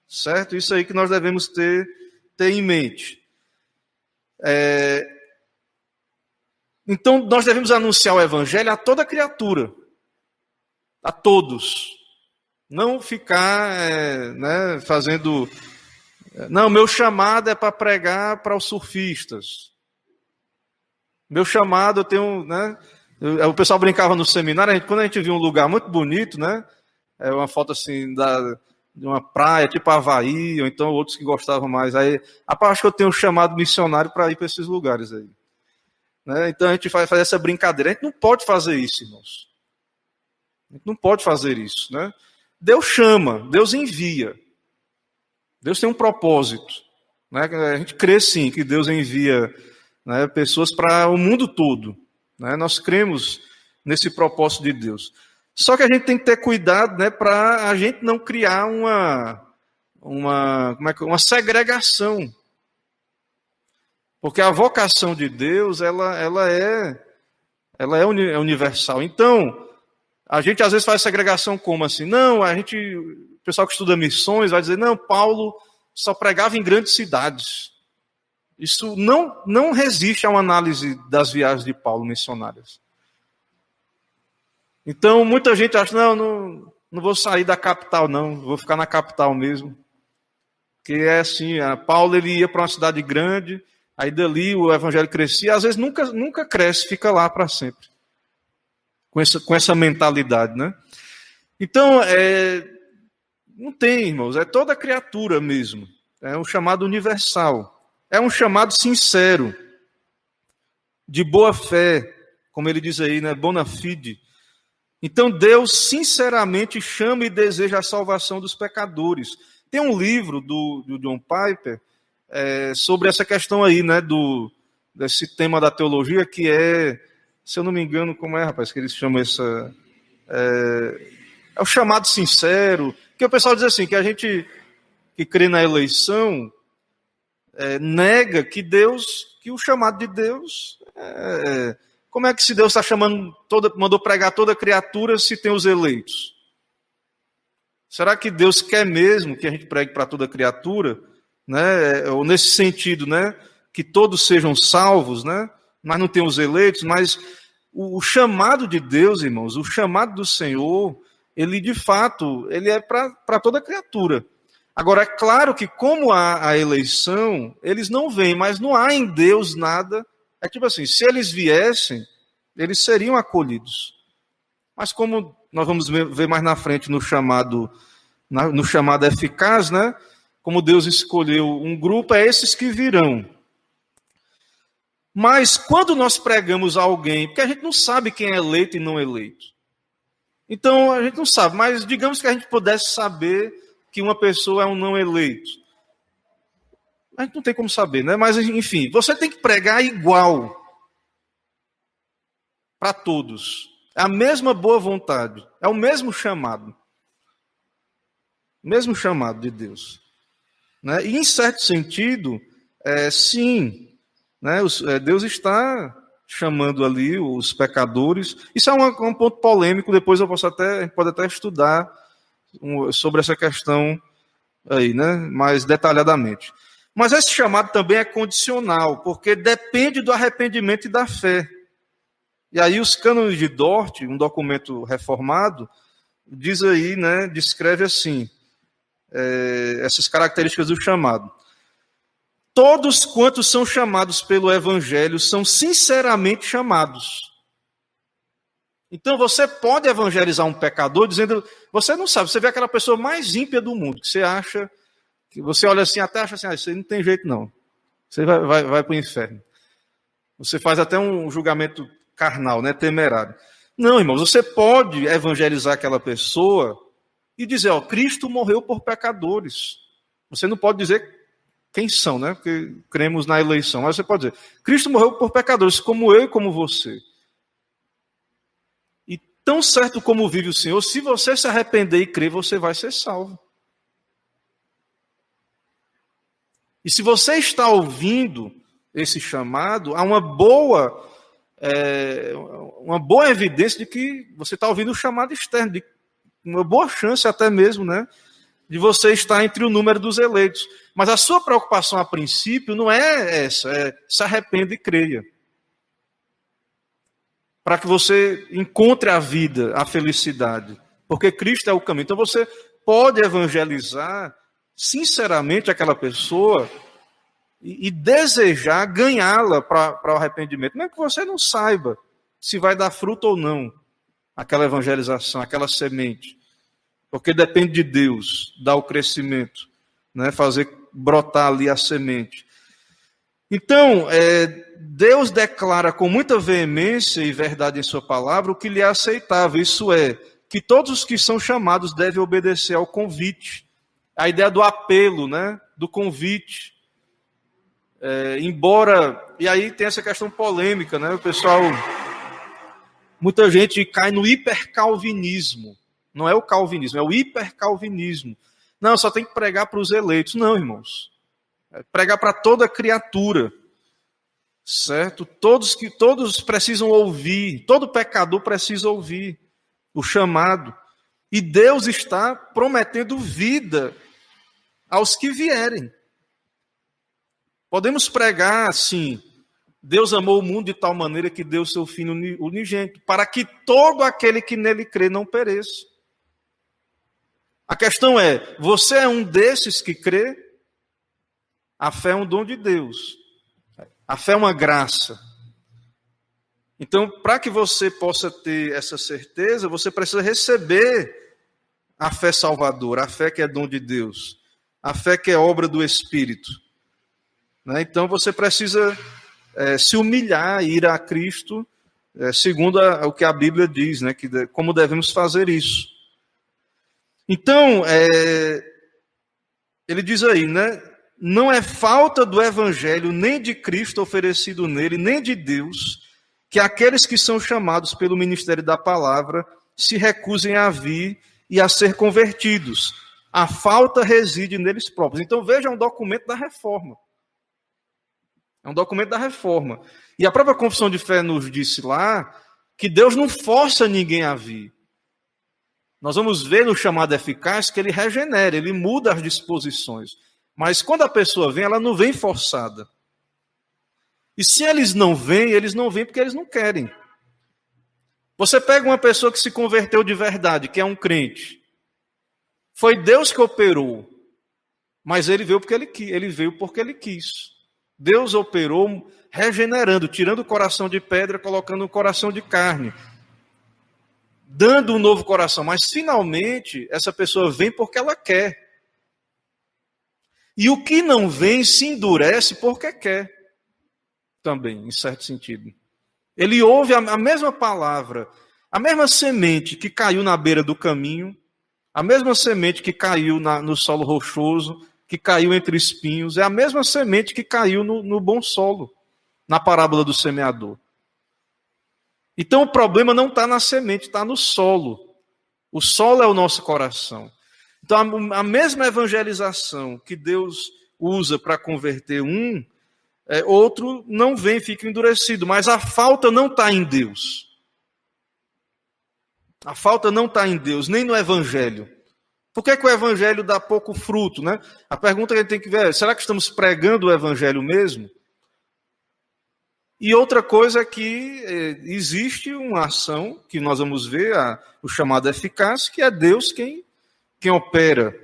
certo? Isso aí que nós devemos ter em mente. Então, nós devemos anunciar o evangelho a toda criatura, a todos. Não ficar né, fazendo... Não, meu chamado é para pregar para os surfistas. Meu chamado, eu tenho... Né, o pessoal brincava no seminário, quando a gente via um lugar muito bonito, né? Uma foto assim de uma praia, tipo Havaí, ou então outros que gostavam mais. Aí, acho que eu tenho um chamado missionário para ir para esses lugares aí. Né? Então a gente faz essa brincadeira. A gente não pode fazer isso, irmãos. A gente não pode fazer isso. Né? Deus chama, Deus envia. Deus tem um propósito. Né? A gente crê sim que Deus envia, né, pessoas para o mundo todo. Né? Nós cremos nesse propósito de Deus. Só que a gente tem que ter cuidado, né, para a gente não criar uma segregação. Porque a vocação de Deus, ela é universal. Então, a gente às vezes faz segregação como assim? Não, o pessoal que estuda missões vai dizer, não, Paulo só pregava em grandes cidades. Isso não resiste a uma análise das viagens de Paulo missionárias. Então, muita gente acha, não vou sair da capital, não, vou ficar na capital mesmo. Que é assim, Paulo ele ia para uma cidade grande, aí dali o evangelho crescia, às vezes nunca cresce, fica lá para sempre. Com essa mentalidade, né? Então, não tem, irmãos, é toda criatura mesmo. É um chamado universal. É um chamado sincero, de boa fé, como ele diz aí, né? Bona fide. Então, Deus sinceramente chama e deseja a salvação dos pecadores. Tem um livro do John Piper sobre essa questão aí, né? Desse tema da teologia, que se eu não me engano, como rapaz, que eles chamam essa... É o chamado sincero, que o pessoal diz assim, que a gente que crê na eleição nega que o chamado de Deus... Como é que se Deus está chamando, mandou pregar toda criatura se tem os eleitos? Será que Deus quer mesmo que a gente pregue para toda criatura? Né? Ou nesse sentido, né? Que todos sejam salvos, né? Mas não tem os eleitos, mas o chamado de Deus, irmãos, o chamado do Senhor, ele de fato, ele é para toda criatura. Agora, é claro que como há a eleição, eles não vêm, mas não há em Deus nada. É tipo assim, se eles viessem, eles seriam acolhidos. Mas como nós vamos ver mais na frente no chamado eficaz, né? Como Deus escolheu um grupo, é esses que virão. Mas quando nós pregamos a alguém, porque a gente não sabe quem é eleito e não eleito. Então, a gente não sabe, mas digamos que a gente pudesse saber que uma pessoa é um não eleito. A gente não tem como saber, né? Mas, enfim, você tem que pregar igual para todos. É a mesma boa vontade. É o mesmo chamado. O mesmo chamado de Deus. Né? E, em certo sentido, Sim, né? Deus está chamando ali os pecadores. Isso é um ponto polêmico, depois a gente pode até estudar sobre essa questão aí, né? Mais detalhadamente. Mas esse chamado também é condicional, porque depende do arrependimento e da fé. E aí os cânones de Dort, um documento reformado, diz aí, né? Descreve assim, essas características do chamado. Todos quantos são chamados pelo Evangelho são sinceramente chamados. Então você pode evangelizar um pecador dizendo, você não sabe, você vê aquela pessoa mais ímpia do mundo, que você acha, que você olha assim, até acha assim, isso aí não tem jeito não. Você vai para o inferno. Você faz até um julgamento carnal, né, temerário. Não, irmãos, você pode evangelizar aquela pessoa e dizer, Cristo morreu por pecadores. Você não pode dizer quem são, né? Porque cremos na eleição. Mas você pode dizer, Cristo morreu por pecadores, como eu e como você. E tão certo como vive o Senhor, se você se arrepender e crer, você vai ser salvo. E se você está ouvindo esse chamado, há uma boa evidência de que você está ouvindo o chamado externo, de uma boa chance até mesmo, né? De você estar entre o número dos eleitos. Mas a sua preocupação, a princípio, não é essa, se arrependa e creia. Para que você encontre a vida, a felicidade. Porque Cristo é o caminho. Então você pode evangelizar, sinceramente, aquela pessoa e desejar ganhá-la para o arrependimento. Mesmo que você não saiba se vai dar fruto ou não aquela evangelização, aquela semente. Porque depende de Deus dar o crescimento, né? Fazer brotar ali a semente. Então, Deus declara com muita veemência e verdade em sua palavra o que lhe é aceitável. Isso é, que todos os que são chamados devem obedecer ao convite. A ideia do apelo, né? Do convite. E aí tem essa questão polêmica, né? O pessoal, muita gente cai no hipercalvinismo. Não é o calvinismo, é o hipercalvinismo. Não, só tem que pregar para os eleitos. Não, irmãos. Pregar para toda criatura. Certo? Todos precisam ouvir. Todo pecador precisa ouvir o chamado. E Deus está prometendo vida aos que vierem. Podemos pregar assim: Deus amou o mundo de tal maneira que deu seu Filho unigênito, para que todo aquele que nele crê não pereça. A questão é, você é um desses que crê? A fé é um dom de Deus. A fé é uma graça. Então, para que você possa ter essa certeza, você precisa receber a fé salvadora, a fé que é dom de Deus, a fé que é obra do Espírito. Então, você precisa se humilhar e ir a Cristo, segundo o que a Bíblia diz, né? Como devemos fazer isso. Então, ele diz aí, né? Não é falta do Evangelho, nem de Cristo oferecido nele, nem de Deus, que aqueles que são chamados pelo ministério da palavra se recusem a vir e a ser convertidos. A falta reside neles próprios. Então, veja, é um documento da reforma. É um documento da reforma. E a própria confissão de fé nos disse lá que Deus não força ninguém a vir. Nós vamos ver no chamado eficaz que ele regenera, ele muda as disposições. Mas quando a pessoa vem, ela não vem forçada. E se eles não vêm porque eles não querem. Você pega uma pessoa que se converteu de verdade, que é um crente. Foi Deus que operou. Mas ele veio porque ele quis. Deus operou regenerando, tirando o coração de pedra, colocando um coração de carne. Dando um novo coração, mas finalmente essa pessoa vem porque ela quer. E o que não vem se endurece porque quer. Também, em certo sentido. Ele ouve a mesma palavra, a mesma semente que caiu na beira do caminho, a mesma semente que caiu no solo rochoso, que caiu entre espinhos, é a mesma semente que caiu no bom solo, na parábola do semeador. Então o problema não está na semente, está no solo. O solo é o nosso coração. Então a mesma evangelização que Deus usa para converter um, outro não vem, fica endurecido. Mas a falta não está em Deus. A falta não está em Deus, nem no Evangelho. Por que o Evangelho dá pouco fruto, né? A pergunta que a gente tem que ver é, será que estamos pregando o Evangelho mesmo? E outra coisa é que existe uma ação, que nós vamos ver, o chamado eficácia, que é Deus quem opera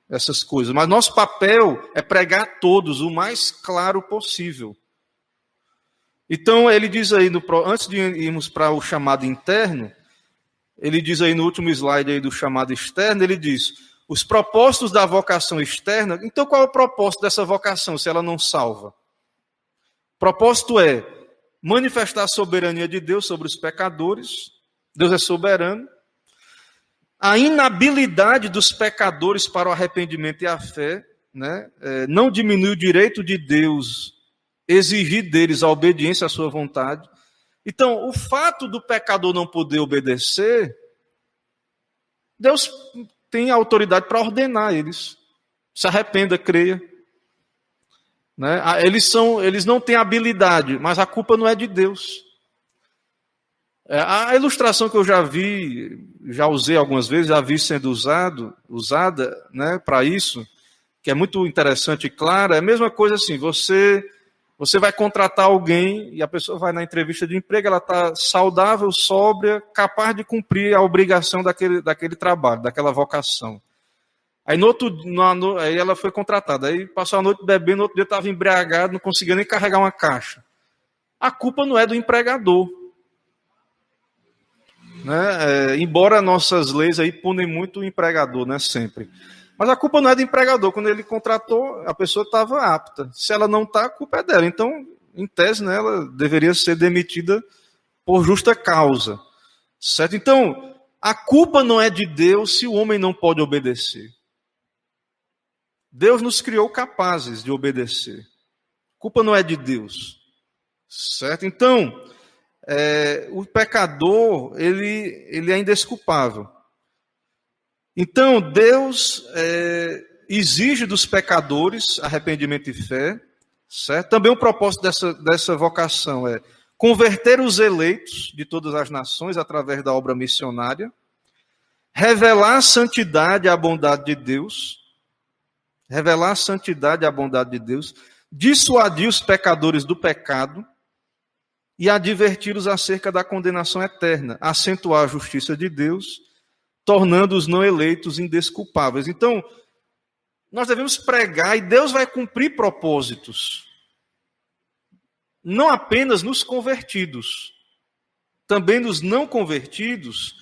essas coisas. Mas nosso papel é pregar a todos o mais claro possível. Então, ele diz aí, antes de irmos para o chamado interno, ele diz aí no último slide aí do chamado externo, ele diz, os propósitos da vocação externa. Então, qual é o propósito dessa vocação, se ela não salva? O propósito é manifestar a soberania de Deus sobre os pecadores. Deus é soberano. A inabilidade dos pecadores para o arrependimento e a fé, né, não diminui o direito de Deus exigir deles a obediência à sua vontade. Então, o fato do pecador não poder obedecer, Deus tem autoridade para ordenar eles. Se arrependa, creia. Né? Eles não têm habilidade, mas a culpa não é de Deus. A ilustração que eu já vi, já usei algumas vezes, já vi sendo usada, né, para isso, que é muito interessante e clara, é a mesma coisa assim, você vai contratar alguém e a pessoa vai na entrevista de emprego, ela está saudável, sóbria, capaz de cumprir a obrigação daquele trabalho, daquela vocação. Aí, aí ela foi contratada, aí passou a noite bebendo, no outro dia estava embriagado, não conseguia nem carregar uma caixa. A culpa não é do empregador. Né? Embora nossas leis aí punem muito o empregador, né, sempre. Mas a culpa não é do empregador. Quando ele contratou, a pessoa estava apta. Se ela não está, a culpa é dela. Então, em tese, né, ela deveria ser demitida por justa causa. Certo? Então, a culpa não é de Deus se o homem não pode obedecer. Deus nos criou capazes de obedecer. A culpa não é de Deus. Certo? Então, o pecador, ele é indesculpável. Então, Deus exige dos pecadores arrependimento e fé, certo? Também o propósito dessa vocação é converter os eleitos de todas as nações através da obra missionária, revelar a santidade e a bondade de Deus, dissuadir os pecadores do pecado e adverti-los acerca da condenação eterna, acentuar a justiça de Deus, tornando os não eleitos indesculpáveis. Então, nós devemos pregar e Deus vai cumprir propósitos. Não apenas nos convertidos, também nos não convertidos,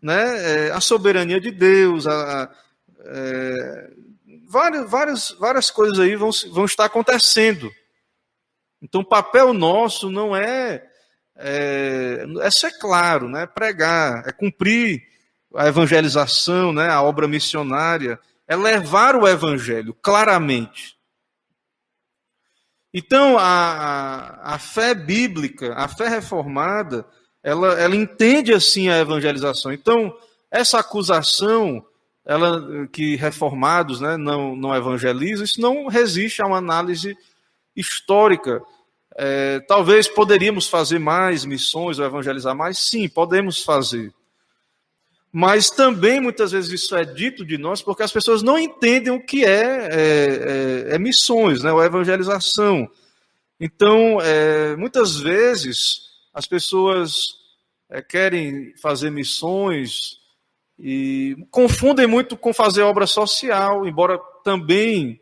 né, a soberania de Deus, várias coisas aí vão estar acontecendo. Então, o papel nosso não é ser claro, né, pregar, é cumprir a evangelização, né, a obra missionária, é levar o evangelho claramente. Então, a fé bíblica, a fé reformada, ela entende assim a evangelização. Então, essa acusação, que reformados, né, não evangelizam, isso não resiste a uma análise histórica. Talvez poderíamos fazer mais missões ou evangelizar mais? Sim, podemos fazer. Mas também, muitas vezes, isso é dito de nós porque as pessoas não entendem o que é missões, né, ou evangelização. Então, muitas vezes, as pessoas querem fazer missões e confundem muito com fazer obra social, embora também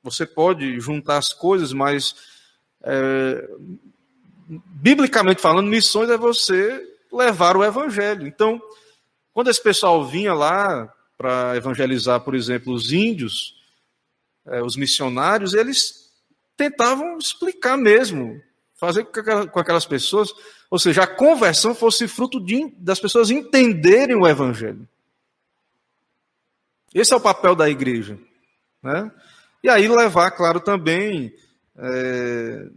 você pode juntar as coisas, mas, biblicamente falando, missões é você levar o evangelho. Então, quando esse pessoal vinha lá para evangelizar, por exemplo, os índios, os missionários, eles tentavam explicar mesmo, fazer com aquelas pessoas, ou seja, a conversão fosse fruto das pessoas entenderem o evangelho. Esse é o papel da igreja. Né? E aí levar, claro, também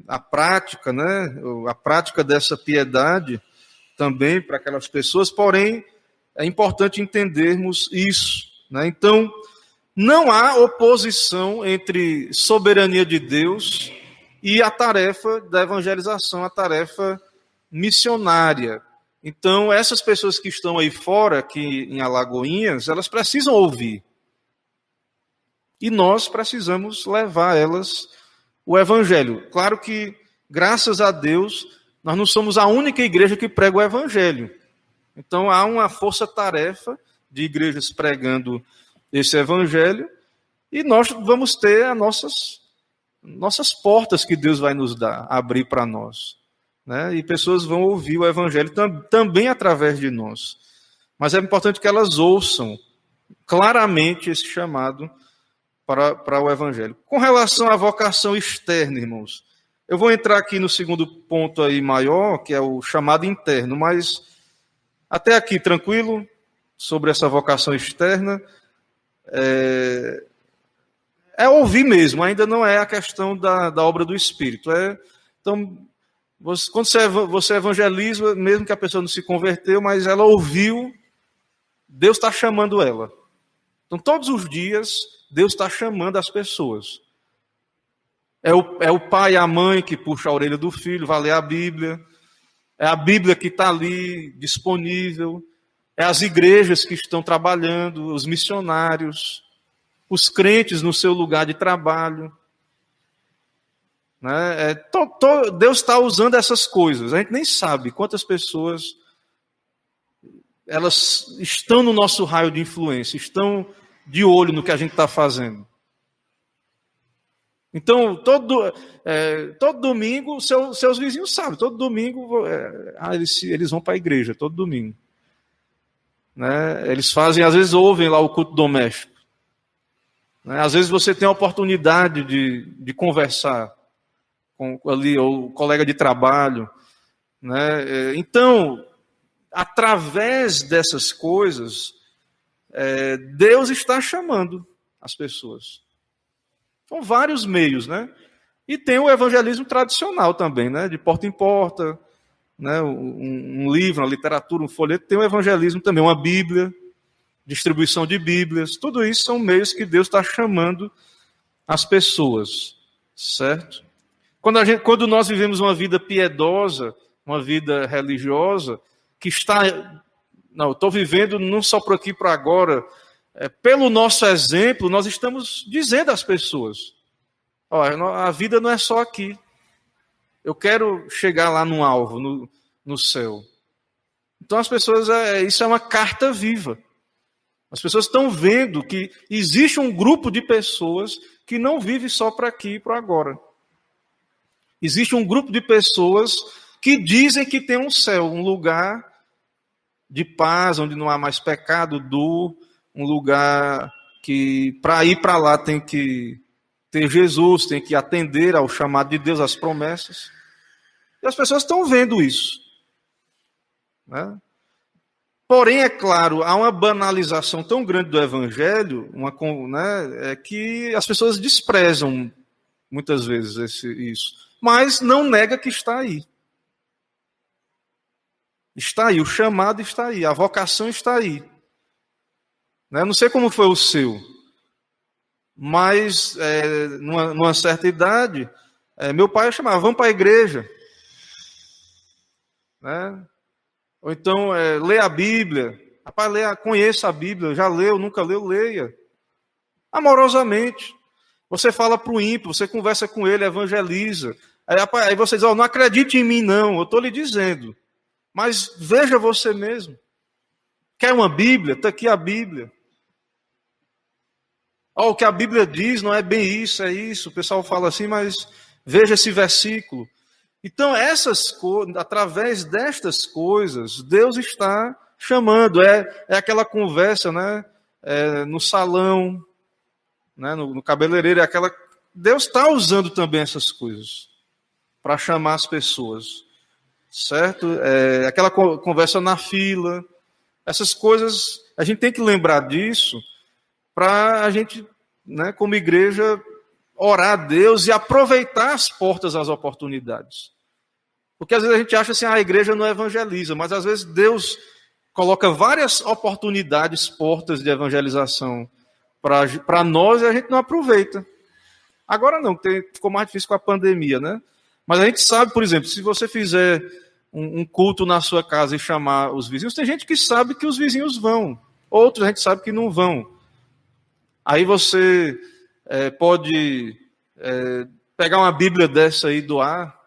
a prática, né? A prática dessa piedade também para aquelas pessoas, porém, é importante entendermos isso. Né? Então, Não há oposição entre soberania de Deus e a tarefa da evangelização, a tarefa missionária. Então, essas pessoas que estão aí fora, aqui em Alagoinhas, elas precisam ouvir. E nós precisamos levar a elas o evangelho. Claro que, graças a Deus, nós não somos a única igreja que prega o evangelho. Então, há uma força-tarefa de igrejas pregando esse evangelho, e nós vamos ter as nossas portas que Deus vai nos dar, abrir para nós. Né? E pessoas vão ouvir o evangelho também através de nós. Mas é importante que elas ouçam claramente esse chamado para o evangelho. Com relação à vocação externa, irmãos, eu vou entrar aqui no segundo ponto aí maior, que é o chamado interno, mas até aqui, tranquilo, sobre essa vocação externa, é ouvir mesmo, ainda não é a questão da obra do Espírito. Então, quando você evangeliza, mesmo que a pessoa não se converteu, mas ela ouviu, Deus está chamando ela. Então, todos os dias, Deus está chamando as pessoas. É o pai e a mãe que puxa a orelha do filho, vai ler a Bíblia. É a Bíblia que está ali, disponível. É as igrejas que estão trabalhando, os missionários, os crentes no seu lugar de trabalho. Né? Deus está usando essas coisas. A gente nem sabe quantas pessoas elas estão no nosso raio de influência, estão de olho no que a gente está fazendo. Então, todo domingo, seus vizinhos sabem, todo domingo eles vão para a igreja, todo domingo. Né? Eles fazem, às vezes ouvem lá o culto doméstico. Né? Às vezes você tem a oportunidade de conversar com ali, ou o colega de trabalho. Né? Então, através dessas coisas, Deus está chamando as pessoas. São vários meios, né? E tem o evangelismo tradicional também, né? De porta em porta, né? Um livro, uma literatura, um folheto. Tem o evangelismo também, uma Bíblia, distribuição de Bíblias. Tudo isso são meios que Deus está chamando as pessoas, certo? Quando nós vivemos uma vida piedosa, uma vida religiosa, que está... Não, estou vivendo não só por aqui, para agora... pelo nosso exemplo, nós estamos dizendo às pessoas, a vida não é só aqui. Eu quero chegar lá no alvo, no céu. Então as pessoas, isso é uma carta viva. As pessoas estão vendo que existe um grupo de pessoas que não vive só para aqui e para agora. Existe um grupo de pessoas que dizem que tem um céu, um lugar de paz, onde não há mais pecado, um lugar que, para ir para lá, tem que ter Jesus, tem que atender ao chamado de Deus, às promessas. E as pessoas estão vendo isso. Né? Porém, é claro, há uma banalização tão grande do Evangelho, que as pessoas desprezam muitas vezes isso. Mas não nega que está aí. Está aí, o chamado está aí, a vocação está aí. Não sei como foi o seu, mas numa certa idade, meu pai chamava, vamos para a igreja. Né? Ou então, lê a Bíblia. Rapaz, conheça a Bíblia, já leu, nunca leu, leia. Amorosamente. Você fala para o ímpio, você conversa com ele, evangeliza. Aí você diz, não acredite em mim não, eu estou lhe dizendo. Mas veja você mesmo. Quer uma Bíblia? Está aqui a Bíblia. O que a Bíblia diz não é bem isso, é isso. O pessoal fala assim, mas veja esse versículo. Então, através destas coisas, Deus está chamando. É aquela conversa, né? No salão, né? No cabeleireiro. Deus está usando também essas coisas para chamar as pessoas. Certo? Aquela conversa na fila. Essas coisas, a gente tem que lembrar disso para a gente, né, como igreja, orar a Deus e aproveitar as portas, as oportunidades. Porque às vezes a gente acha assim, a igreja não evangeliza, mas às vezes Deus coloca várias oportunidades, portas de evangelização para nós e a gente não aproveita. Agora não, ficou mais difícil com a pandemia, né? Mas a gente sabe, por exemplo, se você fizer um culto na sua casa e chamar os vizinhos, tem gente que sabe que os vizinhos vão, outros a gente sabe que não vão. Aí você pode pegar uma Bíblia dessa aí e doar.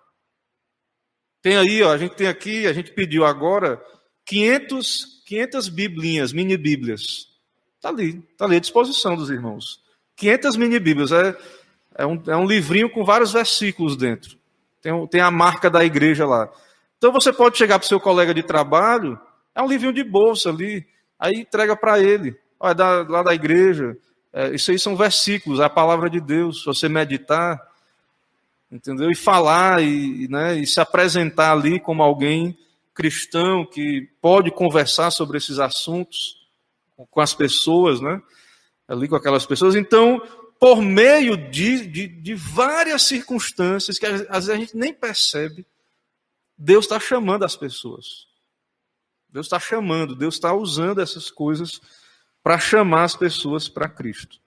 Tem aí, ó, a gente pediu agora 500 biblinhas, mini bíblias. Está ali à disposição dos irmãos. 500 mini bíblias, é um livrinho com vários versículos dentro. Tem a marca da igreja lá. Então você pode chegar para o seu colega de trabalho, é um livrinho de bolsa ali, aí entrega para ele. Olha, lá da igreja, isso aí são versículos, a palavra de Deus, se você meditar, entendeu? E falar, e se apresentar ali como alguém cristão que pode conversar sobre esses assuntos com as pessoas, né? Ali com aquelas pessoas. Então, por meio de várias circunstâncias que às vezes a gente nem percebe, Deus está chamando as pessoas. Deus está chamando, Deus está usando essas coisas para chamar as pessoas para Cristo.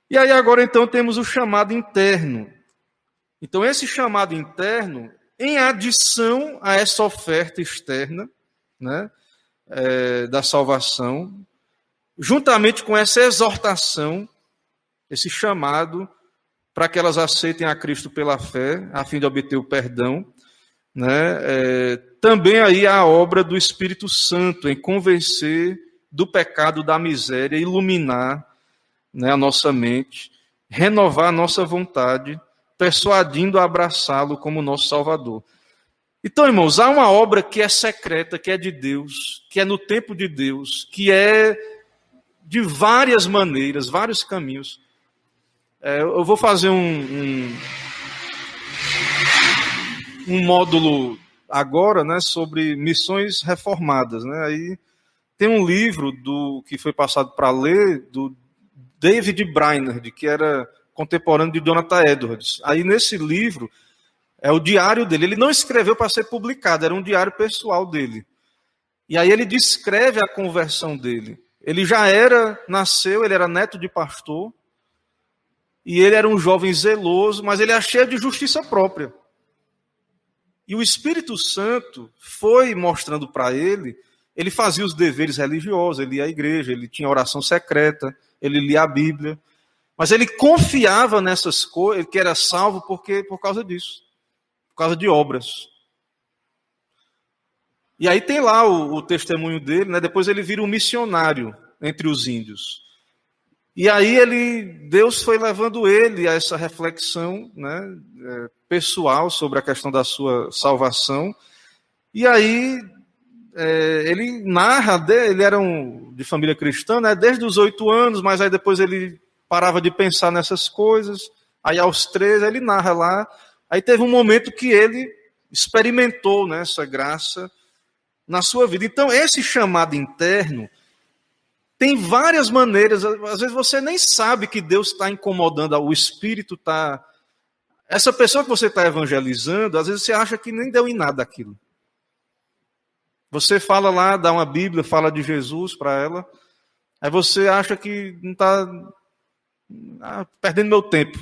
E aí agora então temos o chamado interno. Então esse chamado interno, em adição a essa oferta externa, né, da salvação, juntamente com essa exortação, esse chamado para que elas aceitem a Cristo pela fé, a fim de obter o perdão, né, também aí a obra do Espírito Santo em convencer do pecado, da miséria, iluminar, né, a nossa mente, renovar a nossa vontade, persuadindo a abraçá-lo como nosso Salvador. Então, irmãos, há uma obra que é secreta, que é de Deus, que é no tempo de Deus, que é de várias maneiras, vários caminhos. Eu vou fazer um módulo agora, né, sobre missões reformadas, né? Aí tem um livro que foi passado para ler, do David Brainerd, que era contemporâneo de Jonathan Edwards. Aí nesse livro, é o diário dele. Ele não escreveu para ser publicado, era um diário pessoal dele. E aí ele descreve a conversão dele. Ele nasceu, ele era neto de pastor, e ele era um jovem zeloso, mas ele era cheio de justiça própria. E o Espírito Santo foi mostrando para ele, ele fazia os deveres religiosos, ele ia à igreja, ele tinha oração secreta, ele lia a Bíblia, mas ele confiava nessas coisas, que era salvo por causa disso, por causa de obras. E aí tem lá o testemunho dele, né? Depois ele vira um missionário entre os índios. E aí Deus foi levando ele a essa reflexão, né, pessoal sobre a questão da sua salvação. E aí ele narra, ele era de família cristã, né, desde os 8 anos, mas aí depois ele parava de pensar nessas coisas. Aí aos 13 ele narra lá. Aí teve um momento que ele experimentou, né, essa graça na sua vida. Então esse chamado interno tem várias maneiras, às vezes você nem sabe que Deus está incomodando, o Espírito está... Essa pessoa que você está evangelizando, às vezes você acha que nem deu em nada aquilo. Você fala lá, dá uma Bíblia, fala de Jesus para ela, aí você acha que não está perdendo meu tempo.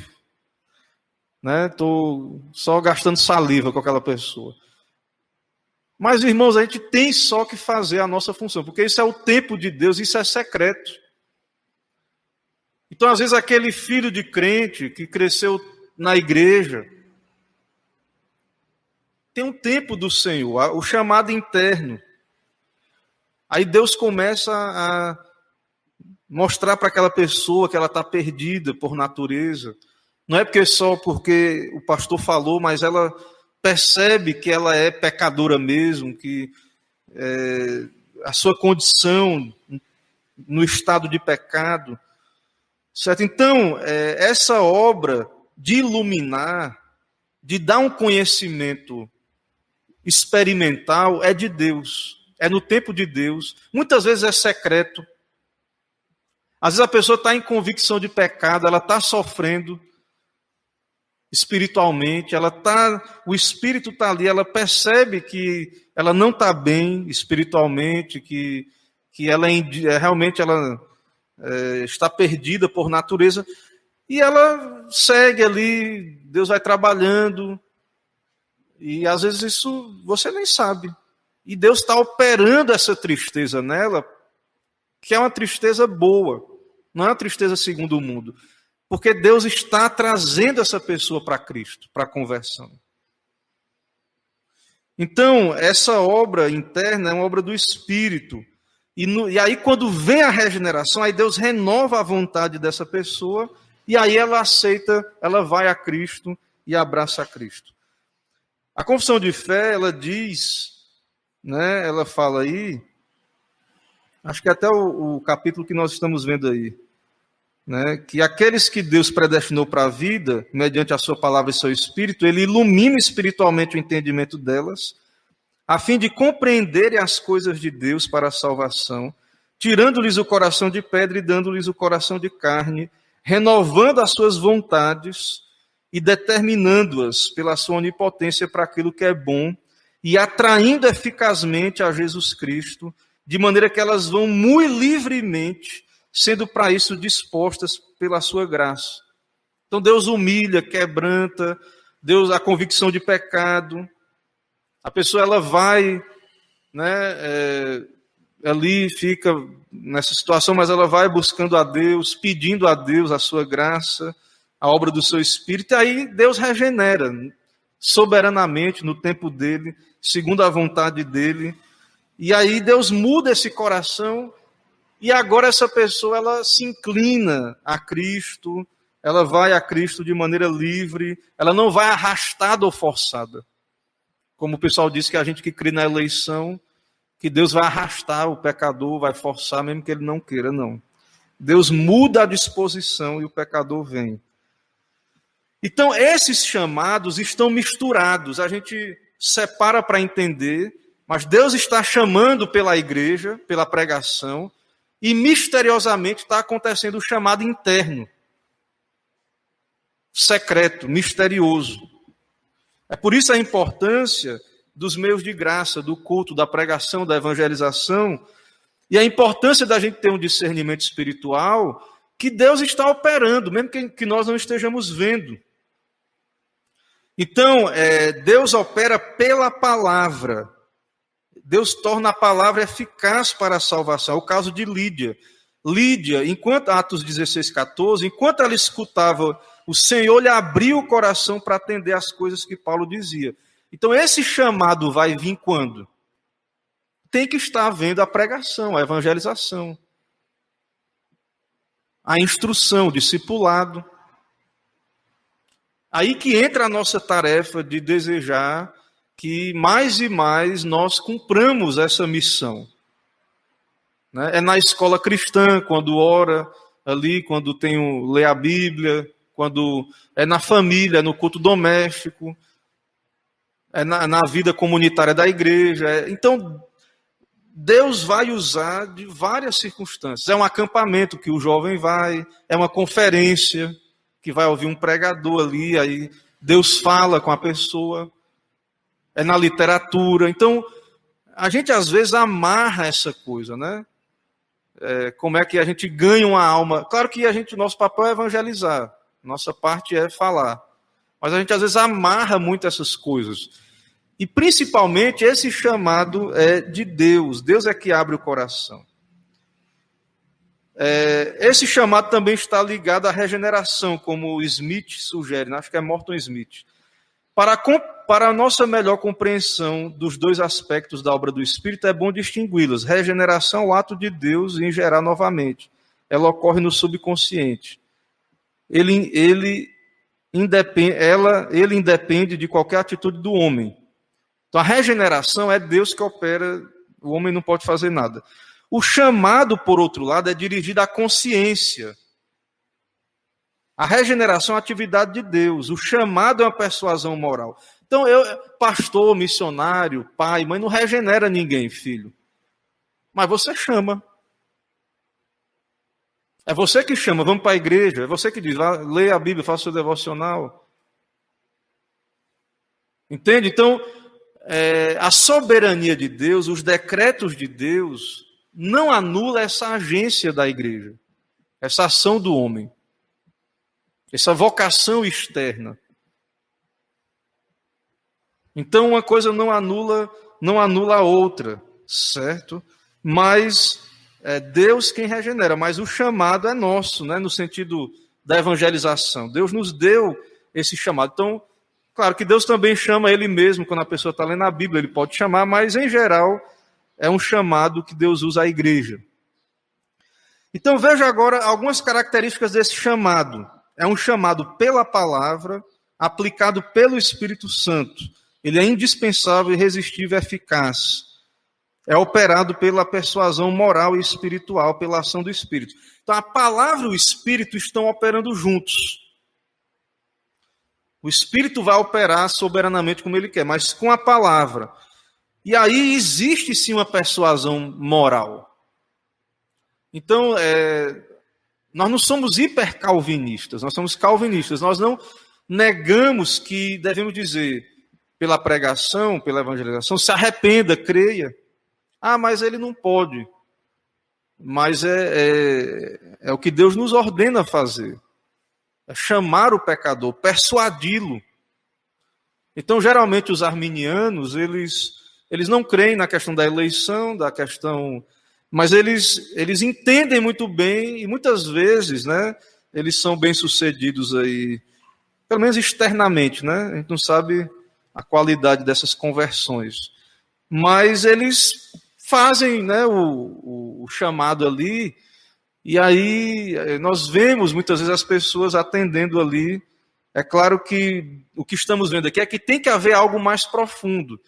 Estou só gastando saliva com aquela pessoa. Mas, irmãos, a gente tem só que fazer a nossa função, porque isso é o tempo de Deus, isso é secreto. Então, às vezes, aquele filho de crente que cresceu na igreja, tem um tempo do Senhor, o chamado interno. Aí Deus começa a mostrar para aquela pessoa que ela está perdida por natureza. Não é porque o pastor falou, mas ela percebe que ela é pecadora mesmo, que a sua condição no estado de pecado, certo? Então, essa obra de iluminar, de dar um conhecimento experimental, é de Deus, é no tempo de Deus, muitas vezes é secreto. Às vezes a pessoa está em convicção de pecado, ela está sofrendo espiritualmente, o Espírito está ali, ela percebe que ela não está bem espiritualmente, que ela realmente ela está perdida por natureza, e ela segue ali, Deus vai trabalhando, e às vezes isso você nem sabe. E Deus está operando essa tristeza nela, que é uma tristeza boa, não é uma tristeza segundo o mundo. Porque Deus está trazendo essa pessoa para Cristo, para a conversão. Então, essa obra interna é uma obra do Espírito. E aí, quando vem a regeneração, aí Deus renova a vontade dessa pessoa, e aí ela aceita, ela vai a Cristo e abraça a Cristo. A confissão de fé, ela diz, né, ela fala aí, acho que até o capítulo que nós estamos vendo aí, né, que aqueles que Deus predestinou para a vida, mediante a sua palavra e seu Espírito, ele ilumina espiritualmente o entendimento delas, a fim de compreenderem as coisas de Deus para a salvação, tirando-lhes o coração de pedra e dando-lhes o coração de carne, renovando as suas vontades e determinando-as pela sua onipotência para aquilo que é bom e atraindo eficazmente a Jesus Cristo, de maneira que elas vão muito livremente, sendo para isso dispostas pela sua graça. Então Deus humilha, quebranta, Deus a convicção de pecado. A pessoa ela vai, né, ali fica nessa situação, mas ela vai buscando a Deus, pedindo a Deus a sua graça, a obra do seu Espírito, e aí Deus regenera soberanamente no tempo dele, segundo a vontade dele, e aí Deus muda esse coração, e agora essa pessoa ela se inclina a Cristo, ela vai a Cristo de maneira livre, ela não vai arrastada ou forçada. Como o pessoal diz que a gente que crê na eleição, que Deus vai arrastar o pecador, vai forçar mesmo que ele não queira, não. Deus muda a disposição e o pecador vem. Então, esses chamados estão misturados, a gente separa para entender, mas Deus está chamando pela igreja, pela pregação, e misteriosamente está acontecendo o chamado interno, secreto, misterioso. É por isso a importância dos meios de graça, do culto, da pregação, da evangelização, e a importância da gente ter um discernimento espiritual que Deus está operando, mesmo que nós não estejamos vendo. Então, Deus opera pela palavra. Deus torna a palavra eficaz para a salvação. É o caso de Lídia. Lídia, enquanto, Atos 16, 14, enquanto ela escutava, o Senhor lhe abriu o coração para atender às coisas que Paulo dizia. Então, esse chamado vai vir quando? Tem que estar havendo a pregação, a evangelização, a instrução, o discipulado. Aí que entra a nossa tarefa de desejar que mais e mais nós cumpramos essa missão. É na escola cristã, quando ora ali, quando lê a Bíblia, quando é na família, no culto doméstico, é na vida comunitária da igreja. Então, Deus vai usar de várias circunstâncias. É um acampamento que o jovem vai, é uma conferência que vai ouvir um pregador ali, aí Deus fala com a pessoa, é na literatura. Então, a gente às vezes amarra essa coisa, né? Como é que a gente ganha uma alma? Claro que nosso papel é evangelizar, nossa parte é falar, mas a gente às vezes amarra muito essas coisas. E principalmente esse chamado é de Deus, Deus é que abre o coração. Esse chamado também está ligado à regeneração, como o Smith sugere, acho que é Morton Smith. Para a nossa melhor compreensão dos dois aspectos da obra do Espírito, é bom distingui-los. Regeneração, o ato de Deus em gerar novamente. Ela ocorre no subconsciente. Ele independe de qualquer atitude do homem. Então, a regeneração é Deus que opera, o homem não pode fazer nada. O chamado, por outro lado, é dirigido à consciência. A regeneração é uma atividade de Deus. O chamado é uma persuasão moral. Então, pastor, missionário, pai, mãe, não regenera ninguém, filho. Mas você chama. É você que chama, vamos para a igreja. É você que diz, leia a Bíblia, faça o seu devocional. Entende? Então, a soberania de Deus, os decretos de Deus, não anula essa agência da igreja. essa ação do homem, essa vocação externa. Então, uma coisa não anula a outra, certo? Mas é Deus quem regenera, mas o chamado é nosso, né? No sentido da evangelização. Deus nos deu esse chamado. Então, claro que Deus também chama Ele mesmo, quando a pessoa está lendo a Bíblia, Ele pode chamar, mas, em geral, é um chamado que Deus usa à igreja. Então, veja agora algumas características desse chamado. É um chamado pela palavra, aplicado pelo Espírito Santo. Ele é indispensável, irresistível e eficaz. É operado pela persuasão moral e espiritual, pela ação do Espírito. Então, a palavra e o Espírito estão operando juntos. O Espírito vai operar soberanamente como ele quer, mas com a palavra. E aí existe sim uma persuasão moral. Então, nós não somos hipercalvinistas, nós somos calvinistas. Nós não negamos que devemos dizer, pela pregação, pela evangelização, se arrependa, creia. Ah, mas ele não pode. Mas é o que Deus nos ordena fazer. É chamar o pecador, persuadi-lo. Então, geralmente, os arminianos, eles não creem na questão da eleição, da questão... Mas eles entendem muito bem, e muitas vezes, né, eles são bem-sucedidos aí, pelo menos externamente, né? A gente não sabe a qualidade dessas conversões. Mas eles fazem, né, o chamado ali, e aí nós vemos muitas vezes as pessoas atendendo ali. É claro que o que estamos vendo aqui é que tem que haver algo mais profundo.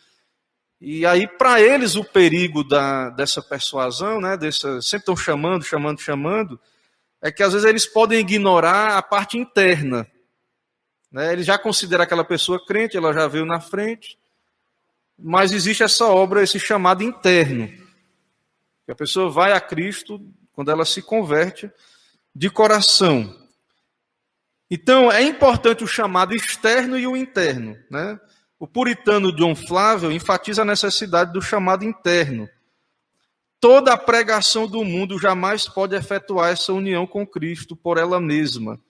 E aí, para eles, o perigo dessa persuasão, né, sempre estão chamando, é que às vezes eles podem ignorar a parte interna. Né? Eles já consideram aquela pessoa crente, ela já veio na frente, mas existe essa obra, esse chamado interno. Que a pessoa vai a Cristo quando ela se converte de coração. Então, é importante o chamado externo e o interno, né? O puritano John Flavel enfatiza a necessidade do chamado interno. Toda a pregação do mundo jamais pode efetuar essa união com Cristo por ela mesma,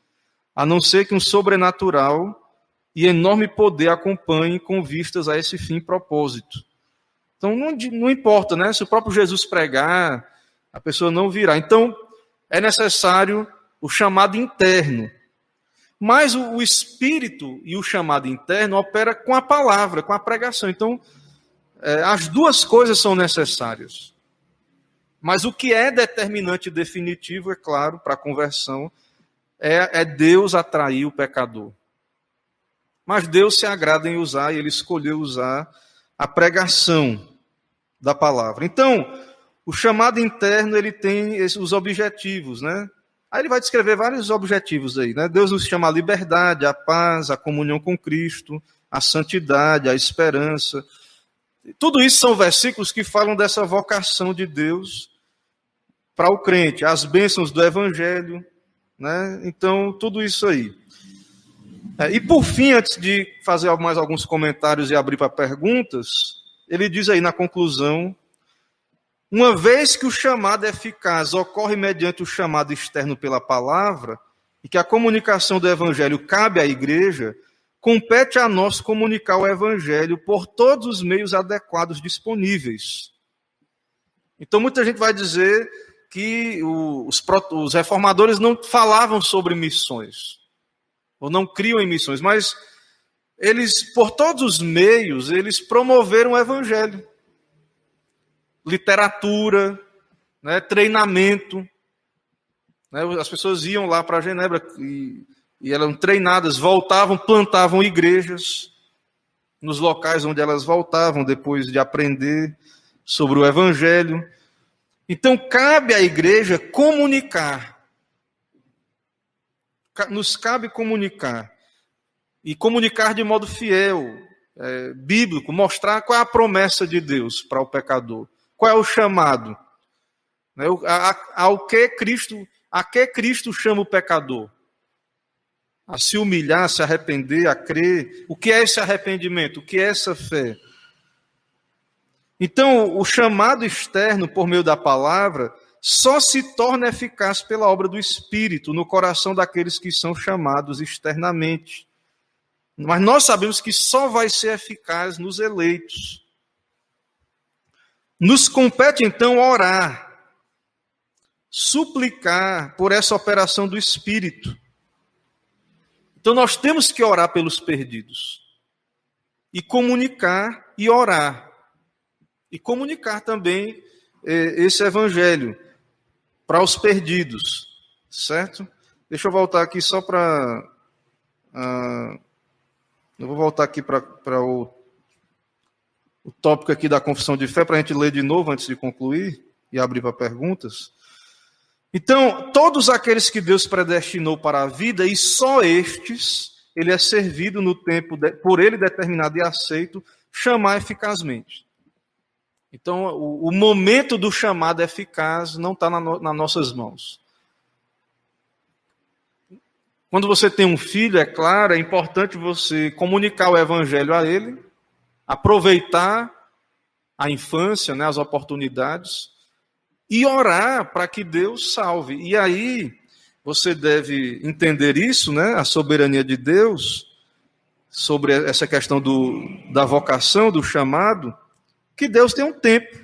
a não ser que um sobrenatural e enorme poder acompanhe com vistas a esse fim e propósito. Então, não importa, né? Se o próprio Jesus pregar, a pessoa não virá. Então, é necessário o chamado interno. Mas o Espírito e o chamado interno opera com a palavra, com a pregação. Então, as duas coisas são necessárias. Mas o que é determinante e definitivo, é claro, para a conversão, é Deus atrair o pecador. Mas Deus se agrada em usar, e Ele escolheu usar a pregação da palavra. Então, o chamado interno, ele tem os objetivos, né? Aí ele vai descrever vários objetivos aí, né? Deus nos chama à liberdade, à paz, à comunhão com Cristo, à santidade, à esperança. Tudo isso são versículos que falam dessa vocação de Deus para o crente, as bênçãos do Evangelho, né? Então, tudo isso aí. E por fim, antes de fazer mais alguns comentários e abrir para perguntas, ele diz aí na conclusão: uma vez que o chamado eficaz ocorre mediante o chamado externo pela palavra, e que a comunicação do Evangelho cabe à igreja, compete a nós comunicar o Evangelho por todos os meios adequados disponíveis. Então, muita gente vai dizer que os reformadores não falavam sobre missões, ou não criam em missões, mas eles, por todos os meios, eles promoveram o Evangelho. Literatura, né, treinamento. Né, as pessoas iam lá para Genebra e eram treinadas, voltavam, plantavam igrejas nos locais onde elas voltavam, depois de aprender sobre o Evangelho. Então, cabe à igreja comunicar. Nos cabe comunicar. E comunicar de modo fiel, bíblico, mostrar qual é a promessa de Deus para o pecador. Qual é o chamado? A que Cristo chama o pecador? A se humilhar, a se arrepender, a crer. O que é esse arrependimento? O que é essa fé? Então, o chamado externo por meio da palavra só se torna eficaz pela obra do Espírito no coração daqueles que são chamados externamente. Mas nós sabemos que só vai ser eficaz nos eleitos. Nos compete, então, orar, suplicar por essa operação do Espírito. Então, nós temos que orar pelos perdidos. E comunicar e orar. E comunicar também esse evangelho para os perdidos. Certo? Deixa eu voltar aqui só para... eu vou voltar aqui para o tópico aqui da confissão de fé, para a gente ler de novo antes de concluir e abrir para perguntas. Então, todos aqueles que Deus predestinou para a vida, e só estes, ele é servido no tempo, por ele determinado e aceito, chamar eficazmente. Então, o momento do chamado eficaz não está nas nossas mãos. Quando você tem um filho, é claro, é importante você comunicar o evangelho a ele, aproveitar a infância, né, as oportunidades, e orar para que Deus salve. E aí, você deve entender isso, né, a soberania de Deus, sobre essa questão da vocação, do chamado, que Deus tem um tempo.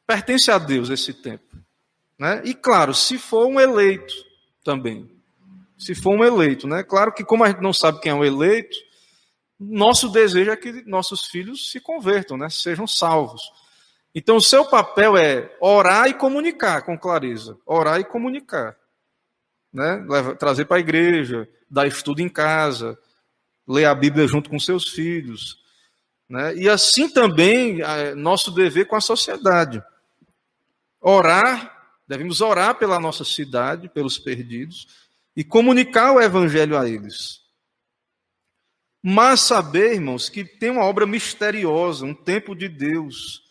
Pertence a Deus esse tempo. Né? E claro, se for um eleito também. Se for um eleito, né? Claro que como a gente não sabe quem é um eleito, nosso desejo é que nossos filhos se convertam, né? Sejam salvos. Então, o seu papel é orar e comunicar com clareza. Orar e comunicar. Né? Trazer para a igreja, dar estudo em casa, ler a Bíblia junto com seus filhos. Né? E assim também, nosso dever com a sociedade. Orar, devemos orar pela nossa cidade, pelos perdidos, e comunicar o evangelho a eles. Mas saber, irmãos, que tem uma obra misteriosa, um tempo de Deus.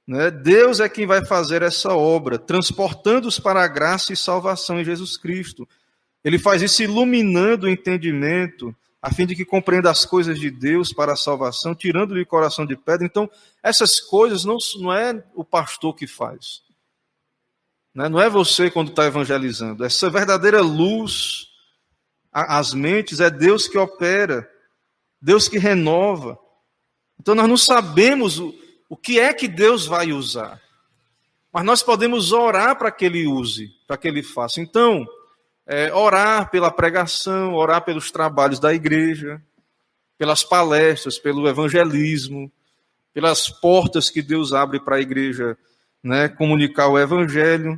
Né? Deus é quem vai fazer essa obra, transportando-os para a graça e salvação em Jesus Cristo. Ele faz isso iluminando o entendimento, a fim de que compreenda as coisas de Deus para a salvação, tirando-lhe o coração de pedra. Então, essas coisas não é o pastor que faz. Não é você quando está evangelizando. Essa verdadeira luz, as mentes, é Deus que opera, Deus que renova. Então, nós não sabemos o que é que Deus vai usar. Mas nós podemos orar para que Ele use, para que Ele faça. Então, orar pela pregação, orar pelos trabalhos da igreja, pelas palestras, pelo evangelismo, pelas portas que Deus abre para a igreja, né, comunicar o evangelho.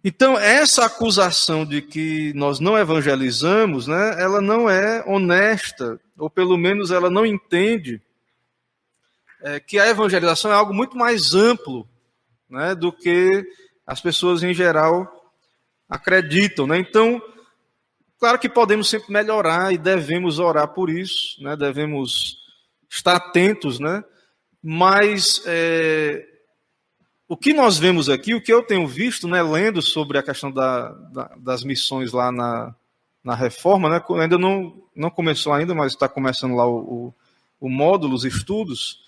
Então, essa acusação de que nós não evangelizamos, né, ela não é honesta, ou pelo menos ela não entende que a evangelização é algo muito mais amplo, né, do que as pessoas em geral acreditam. Né? Então, claro que podemos sempre melhorar e devemos orar por isso, né? Devemos estar atentos, né? Mas o que nós vemos aqui, o que eu tenho visto, né, lendo sobre a questão das missões lá na Reforma, né, ainda não começou ainda, mas está começando lá o módulo, os estudos,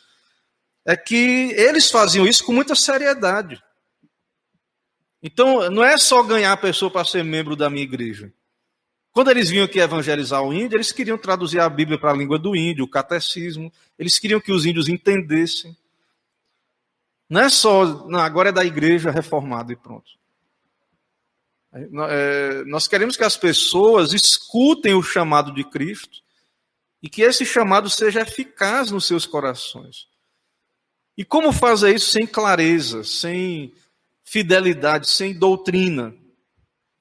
é que eles faziam isso com muita seriedade. Então, não é só ganhar a pessoa para ser membro da minha igreja. Quando eles vinham aqui evangelizar o índio, eles queriam traduzir a Bíblia para a língua do índio, o catecismo. Eles queriam que os índios entendessem. Não é só, não, agora é da igreja reformada e pronto. Nós queremos que as pessoas escutem o chamado de Cristo e que esse chamado seja eficaz nos seus corações. E como fazer isso sem clareza, sem fidelidade, sem doutrina,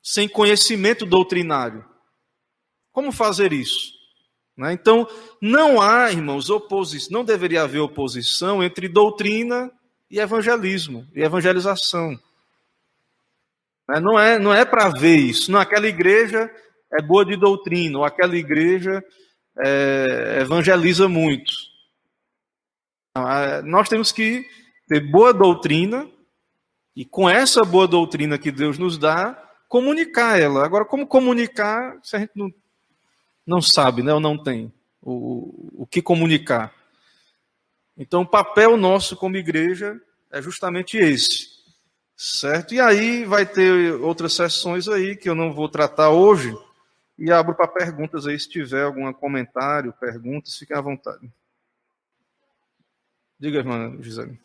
sem conhecimento doutrinário? Como fazer isso? Né? Então, não há, irmãos, não deveria haver oposição entre doutrina e evangelismo, e evangelização. Não é para ver isso. Não, aquela igreja é boa de doutrina, ou aquela igreja evangeliza muito. Nós temos que ter boa doutrina, e com essa boa doutrina que Deus nos dá, comunicar ela. Agora, como comunicar se a gente não sabe, né, ou não tem o que comunicar? Então, o papel nosso como igreja é justamente esse, certo? E aí vai ter outras sessões aí que eu não vou tratar hoje, e abro para perguntas aí, se tiver algum comentário, perguntas, fiquem à vontade. Diga, irmã Gisele.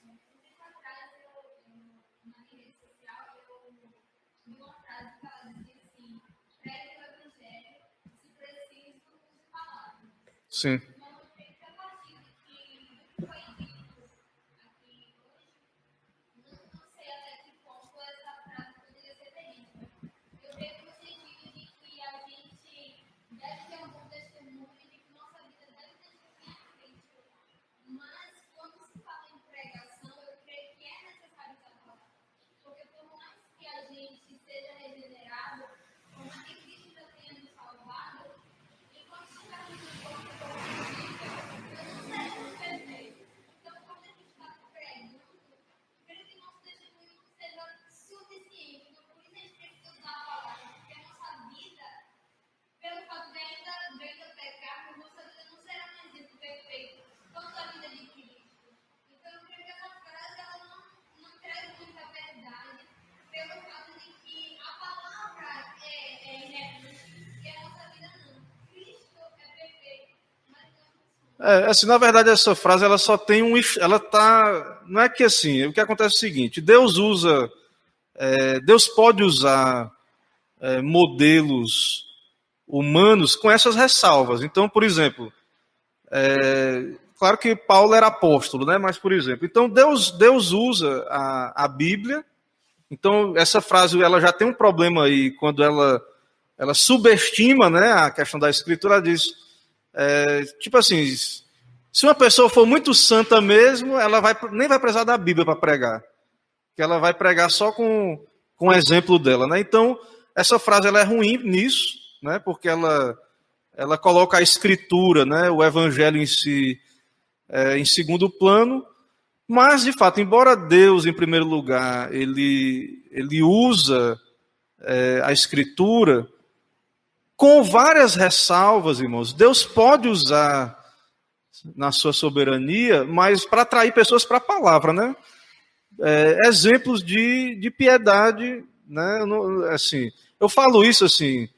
Sim. Assim, na verdade, essa frase ela só tem ela tá, não é que assim, o que acontece é o seguinte: Deus pode usar modelos humanos com essas ressalvas. Então, por exemplo, claro que Paulo era apóstolo, né? Mas, por exemplo, então Deus usa a Bíblia. Então, essa frase ela já tem um problema aí quando ela subestima, né, a questão da Escritura. Ela diz, tipo assim, se uma pessoa for muito santa mesmo, ela nem vai precisar da Bíblia para pregar, que ela vai pregar só com o exemplo dela, né? Então, essa frase ela é ruim nisso, né? Porque ela coloca a Escritura, né, o Evangelho em si, em segundo plano. Mas, de fato, embora Deus, em primeiro lugar, ele usa a Escritura com várias ressalvas, irmãos. Deus pode usar na sua soberania, mas para atrair pessoas para a palavra, né? Exemplos de piedade, né? Assim, eu falo isso assim,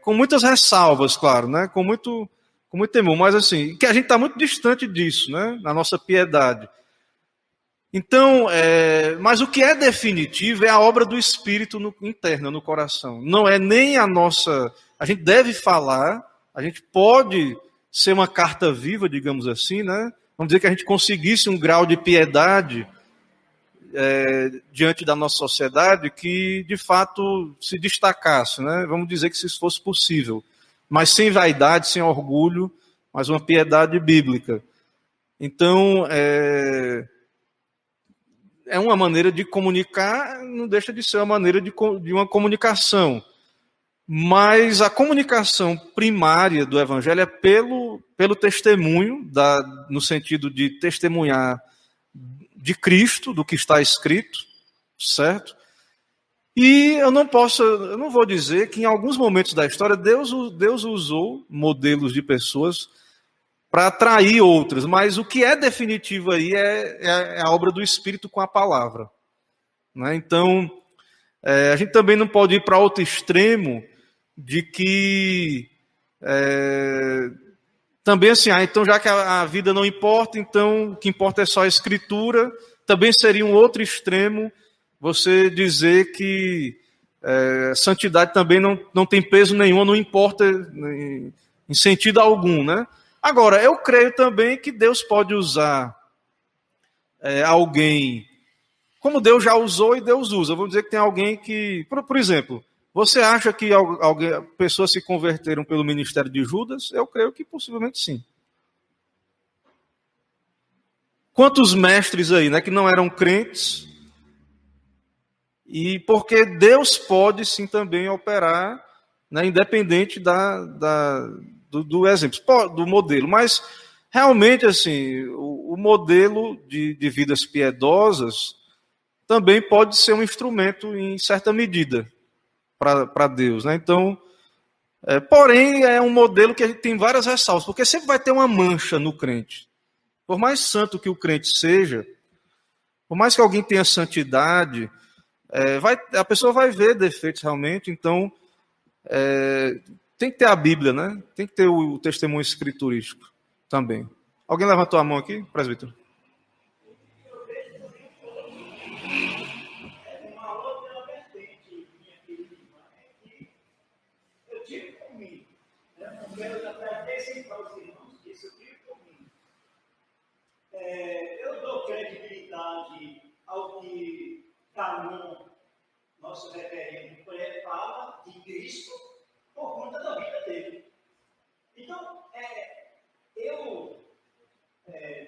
com muitas ressalvas, claro, né? Com muito temor, mas assim, que a gente está muito distante disso, né? Na nossa piedade. Então, mas o que é definitivo é a obra do Espírito interna, no coração. Não é nem a nossa. A gente deve falar, a gente pode ser uma carta viva, digamos assim, né? Vamos dizer que a gente conseguisse um grau de piedade diante da nossa sociedade que, de fato, se destacasse, né? Vamos dizer que se isso fosse possível. Mas sem vaidade, sem orgulho, mas uma piedade bíblica. Então, é uma maneira de comunicar, não deixa de ser uma maneira de uma comunicação. Mas a comunicação primária do Evangelho é pelo testemunho, no sentido de testemunhar de Cristo, do que está escrito, certo? E eu não vou dizer que em alguns momentos da história Deus usou modelos de pessoas para atrair outras, mas o que é definitivo aí é a obra do Espírito com a palavra, né? Então, a gente também não pode ir para outro extremo de que também assim, então já que a vida não importa, então o que importa é só a Escritura. Também seria um outro extremo você dizer que santidade também não tem peso nenhum, não importa em sentido algum, né? Agora, eu creio também que Deus pode usar alguém, como Deus já usou e Deus usa. Vamos dizer que tem alguém que, por exemplo, você acha que pessoas se converteram pelo ministério de Judas? Eu creio que possivelmente sim. Quantos mestres aí, né, que não eram crentes? E porque Deus pode sim também operar, né, independente do exemplo, do modelo. Mas realmente assim, o modelo de vidas piedosas também pode ser um instrumento em certa medida para Deus, né? Então, porém é um modelo que a gente tem várias ressalvas, porque sempre vai ter uma mancha no crente. Por mais santo que o crente seja, Por mais que alguém tenha santidade, a pessoa vai ver defeitos realmente, então tem que ter a Bíblia, né? Tem que ter o testemunho escriturístico também. Alguém levantou a mão aqui, presbítero? Uma outra vertente, minha querida irmã, é que eu tive comigo. Eu já tratei para os irmãos disso, eu tive comigo. Eu dou credibilidade ao que Canon, nosso reverendo, fala de Cristo por conta da vida dele. Então, eu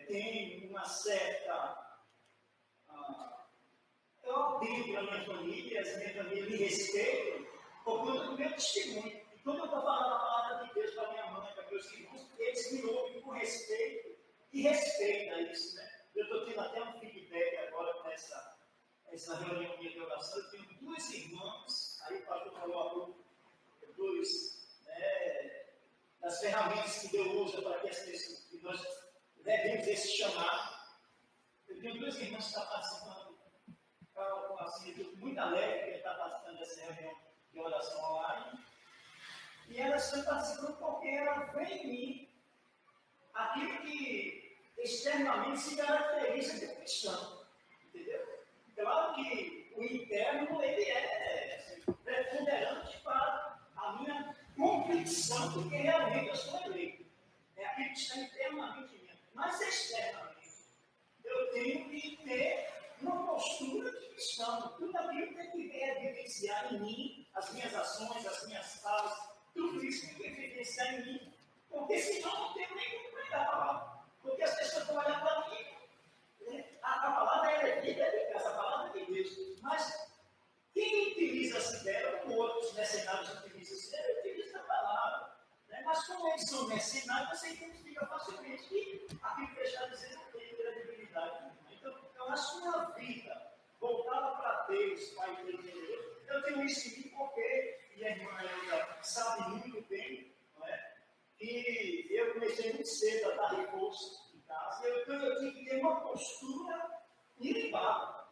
tenho uma certa. Eu aplico para minha família, a minha família me respeita por conta do meu testemunho. E quando eu estou falando a palavra de Deus para minha mãe, para meus irmãos, eles me ouvem com respeito e respeitam isso, né? Eu estou tendo até um feedback agora com essa reunião de oração. Eu tenho duas irmãs, aí o pastor falou das ferramentas que Deus usa para que as pessoas, que nós devemos esse chamado. Eu tenho duas irmãs que estão participando, assim, eu estou muito alegre que está participando dessa reunião de oração online. E elas estão participando porque ela vê em mim aquilo que externamente se caracteriza de um cristão. Entendeu? Claro que o interno ele é preponderante para a minha convicção de que realmente eu sou eleito. É aquilo que está internamente em mim. Mas externamente, eu tenho que ter uma postura de cristão. Tudo aquilo que tem que evidenciar em mim, as minhas ações, as minhas falas, tudo isso tem que evidenciar em mim. Porque senão eu não tenho nem como pregar a palavra. Porque as pessoas vão olhar para mim, a palavra é vida, essa palavra é de Deus. Mas quem utiliza essa ideia, como outros mercenários utilizam essa ideia, utiliza a palavra. Mas como eles são mercenários, você identifica facilmente que aquilo que está dizendo não tem credibilidade. Então, eu acho que uma vida voltada para Deus, Pai de Deus, eu tenho isso em mim porque minha irmã Elda sabe muito bem, não é? E eu comecei muito cedo a dar reforço em casa, então eu tinha que ter uma postura ilibada.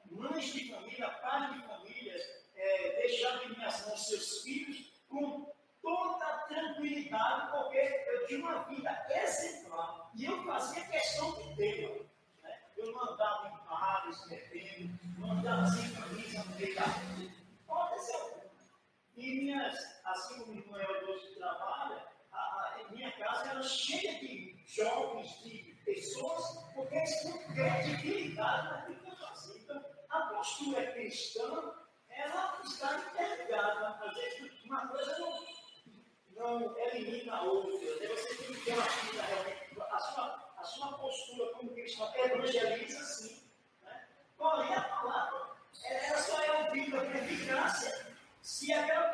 Mães de família, pais de família, deixar em minhas mãos seus filhos com toda a tranquilidade, porque eu tinha uma vida exemplar e eu fazia questão de tê-la. Né? Eu não andava em bares, bebendo, não andava sem camisa no meio da rua. Pode ser. E assim como o irmão Eudócio trabalha, minha casa era cheia de jovens, de pessoas, porque eles tinham credibilidade naquilo que eu fazia. Então, a postura cristã, ela está interligada. Às vezes, uma coisa não elimina a outra. Você tem que ter uma vida realmente. A sua postura como cristão evangeliza sim. Né? Porém, a palavra, ela só é ouvida por eficácia se aquela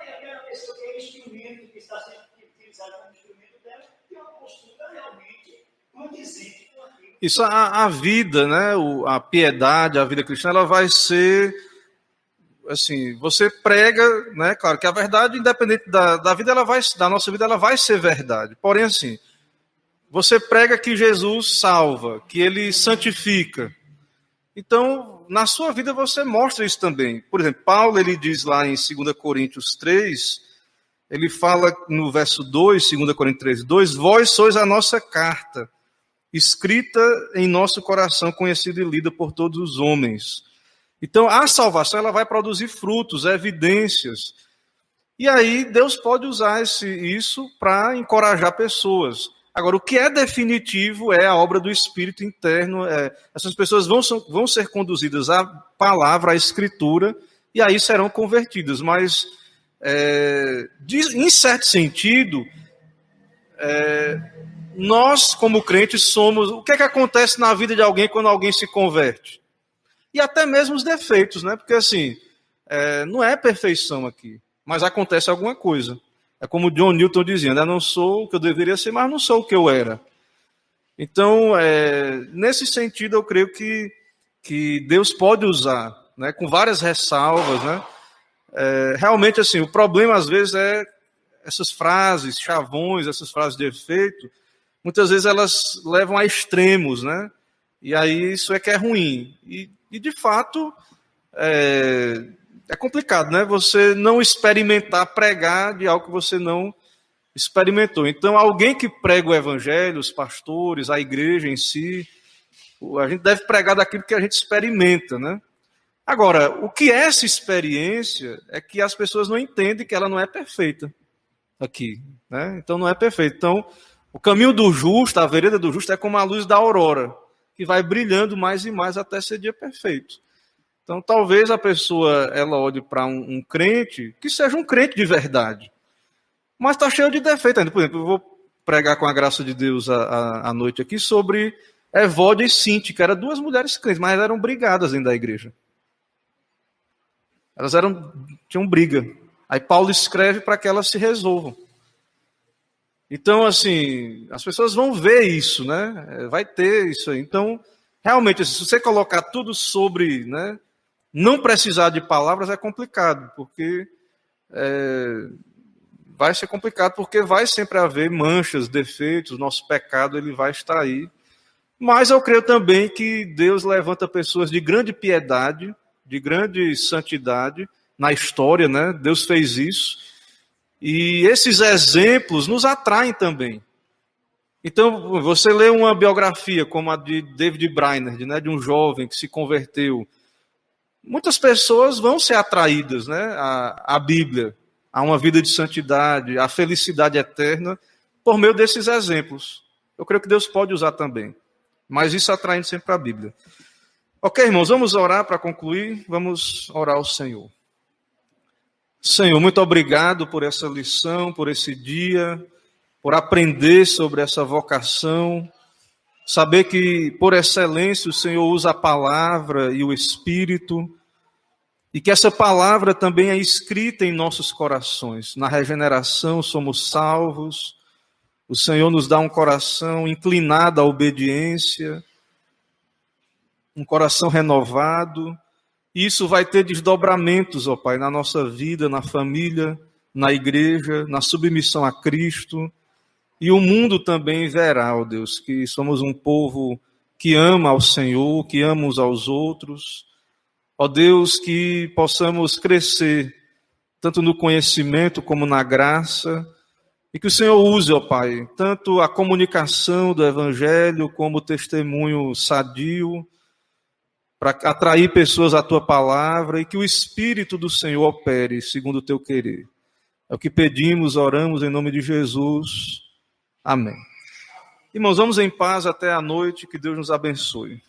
pessoa que é instrumento, que está sendo utilizado como instrumento dela, tem uma postura realmente condizente com aquilo. Isso, a vida, né, a piedade, a vida cristã, ela vai ser, assim, você prega, né, claro que a verdade, independente da vida, da nossa vida, ela vai ser verdade. Porém, assim, você prega que Jesus salva, que Ele santifica. Então, na sua vida você mostra isso também. Por exemplo, Paulo, ele diz lá em 2 Coríntios 3, ele fala no verso 2, 2 Coríntios 3, 2, vós sois a nossa carta, escrita em nosso coração, conhecida e lida por todos os homens. Então, a salvação ela vai produzir frutos, evidências. E aí, Deus pode usar isso para encorajar pessoas. Agora, o que é definitivo é a obra do Espírito interno. Essas pessoas vão ser conduzidas à palavra, à Escritura, e aí serão convertidas. Mas, em certo sentido, nós, como crentes, somos... O que é que acontece na vida de alguém quando alguém se converte? E até mesmo os defeitos, né? Porque, assim, não é perfeição aqui, mas acontece alguma coisa. É como John Newton dizia, eu não sou o que eu deveria ser, mas não sou o que eu era. Então, nesse sentido, eu creio que Deus pode usar, né? Com várias ressalvas, né? Realmente, assim, o problema, às vezes, é essas frases, chavões, essas frases de efeito, muitas vezes elas levam a extremos, né? E aí isso é que é ruim. E de fato, é complicado, né? Você não experimentar pregar de algo que você não experimentou. Então, alguém que prega o evangelho, os pastores, a igreja em si, a gente deve pregar daquilo que a gente experimenta, né? Agora, o que é essa experiência é que as pessoas não entendem que ela não é perfeita aqui, né? Então, não é perfeita. Então, o caminho do justo, a vereda do justo é como a luz da aurora, que vai brilhando mais e mais até ser dia perfeito. Então, talvez a pessoa ela olhe para um crente que seja um crente de verdade, mas está cheio de defeito ainda. Por exemplo, eu vou pregar com a graça de Deus à noite aqui sobre Evódia e Sinti, que eram duas mulheres crentes, mas eram brigadas dentro da igreja. Elas tinham briga. Aí Paulo escreve para que elas se resolvam. Então, assim, as pessoas vão ver isso, né? Vai ter isso aí. Então, realmente, se você colocar tudo sobre, né, não precisar de palavras é complicado, porque vai ser complicado, porque vai sempre haver manchas, defeitos, nosso pecado ele vai estar aí. Mas eu creio também que Deus levanta pessoas de grande piedade, de grande santidade na história, né? Deus fez isso. E esses exemplos nos atraem também. Então, você lê uma biografia como a de David Brainerd, né, de um jovem que se converteu. Muitas pessoas vão ser atraídas, né, à Bíblia, a uma vida de santidade, à felicidade eterna, por meio desses exemplos. Eu creio que Deus pode usar também. Mas isso atraindo sempre para a Bíblia. Ok, irmãos, vamos orar para concluir. Vamos orar ao Senhor. Senhor, muito obrigado por essa lição, por esse dia, por aprender sobre essa vocação, saber que, por excelência, o Senhor usa a palavra e o Espírito, e que essa palavra também é escrita em nossos corações. Na regeneração somos salvos, o Senhor nos dá um coração inclinado à obediência, um coração renovado. Isso vai ter desdobramentos, ó Pai, na nossa vida, na família, na igreja, na submissão a Cristo. E o mundo também verá, ó Deus, que somos um povo que ama ao Senhor, que ama uns aos outros. Ó Deus, que possamos crescer, tanto no conhecimento como na graça, e que o Senhor use, ó Pai, tanto a comunicação do Evangelho como o testemunho sadio, para atrair pessoas à Tua palavra, e que o Espírito do Senhor opere segundo o Teu querer. É o que pedimos, oramos em nome de Jesus. Amém. Irmãos, vamos em paz até a noite, que Deus nos abençoe.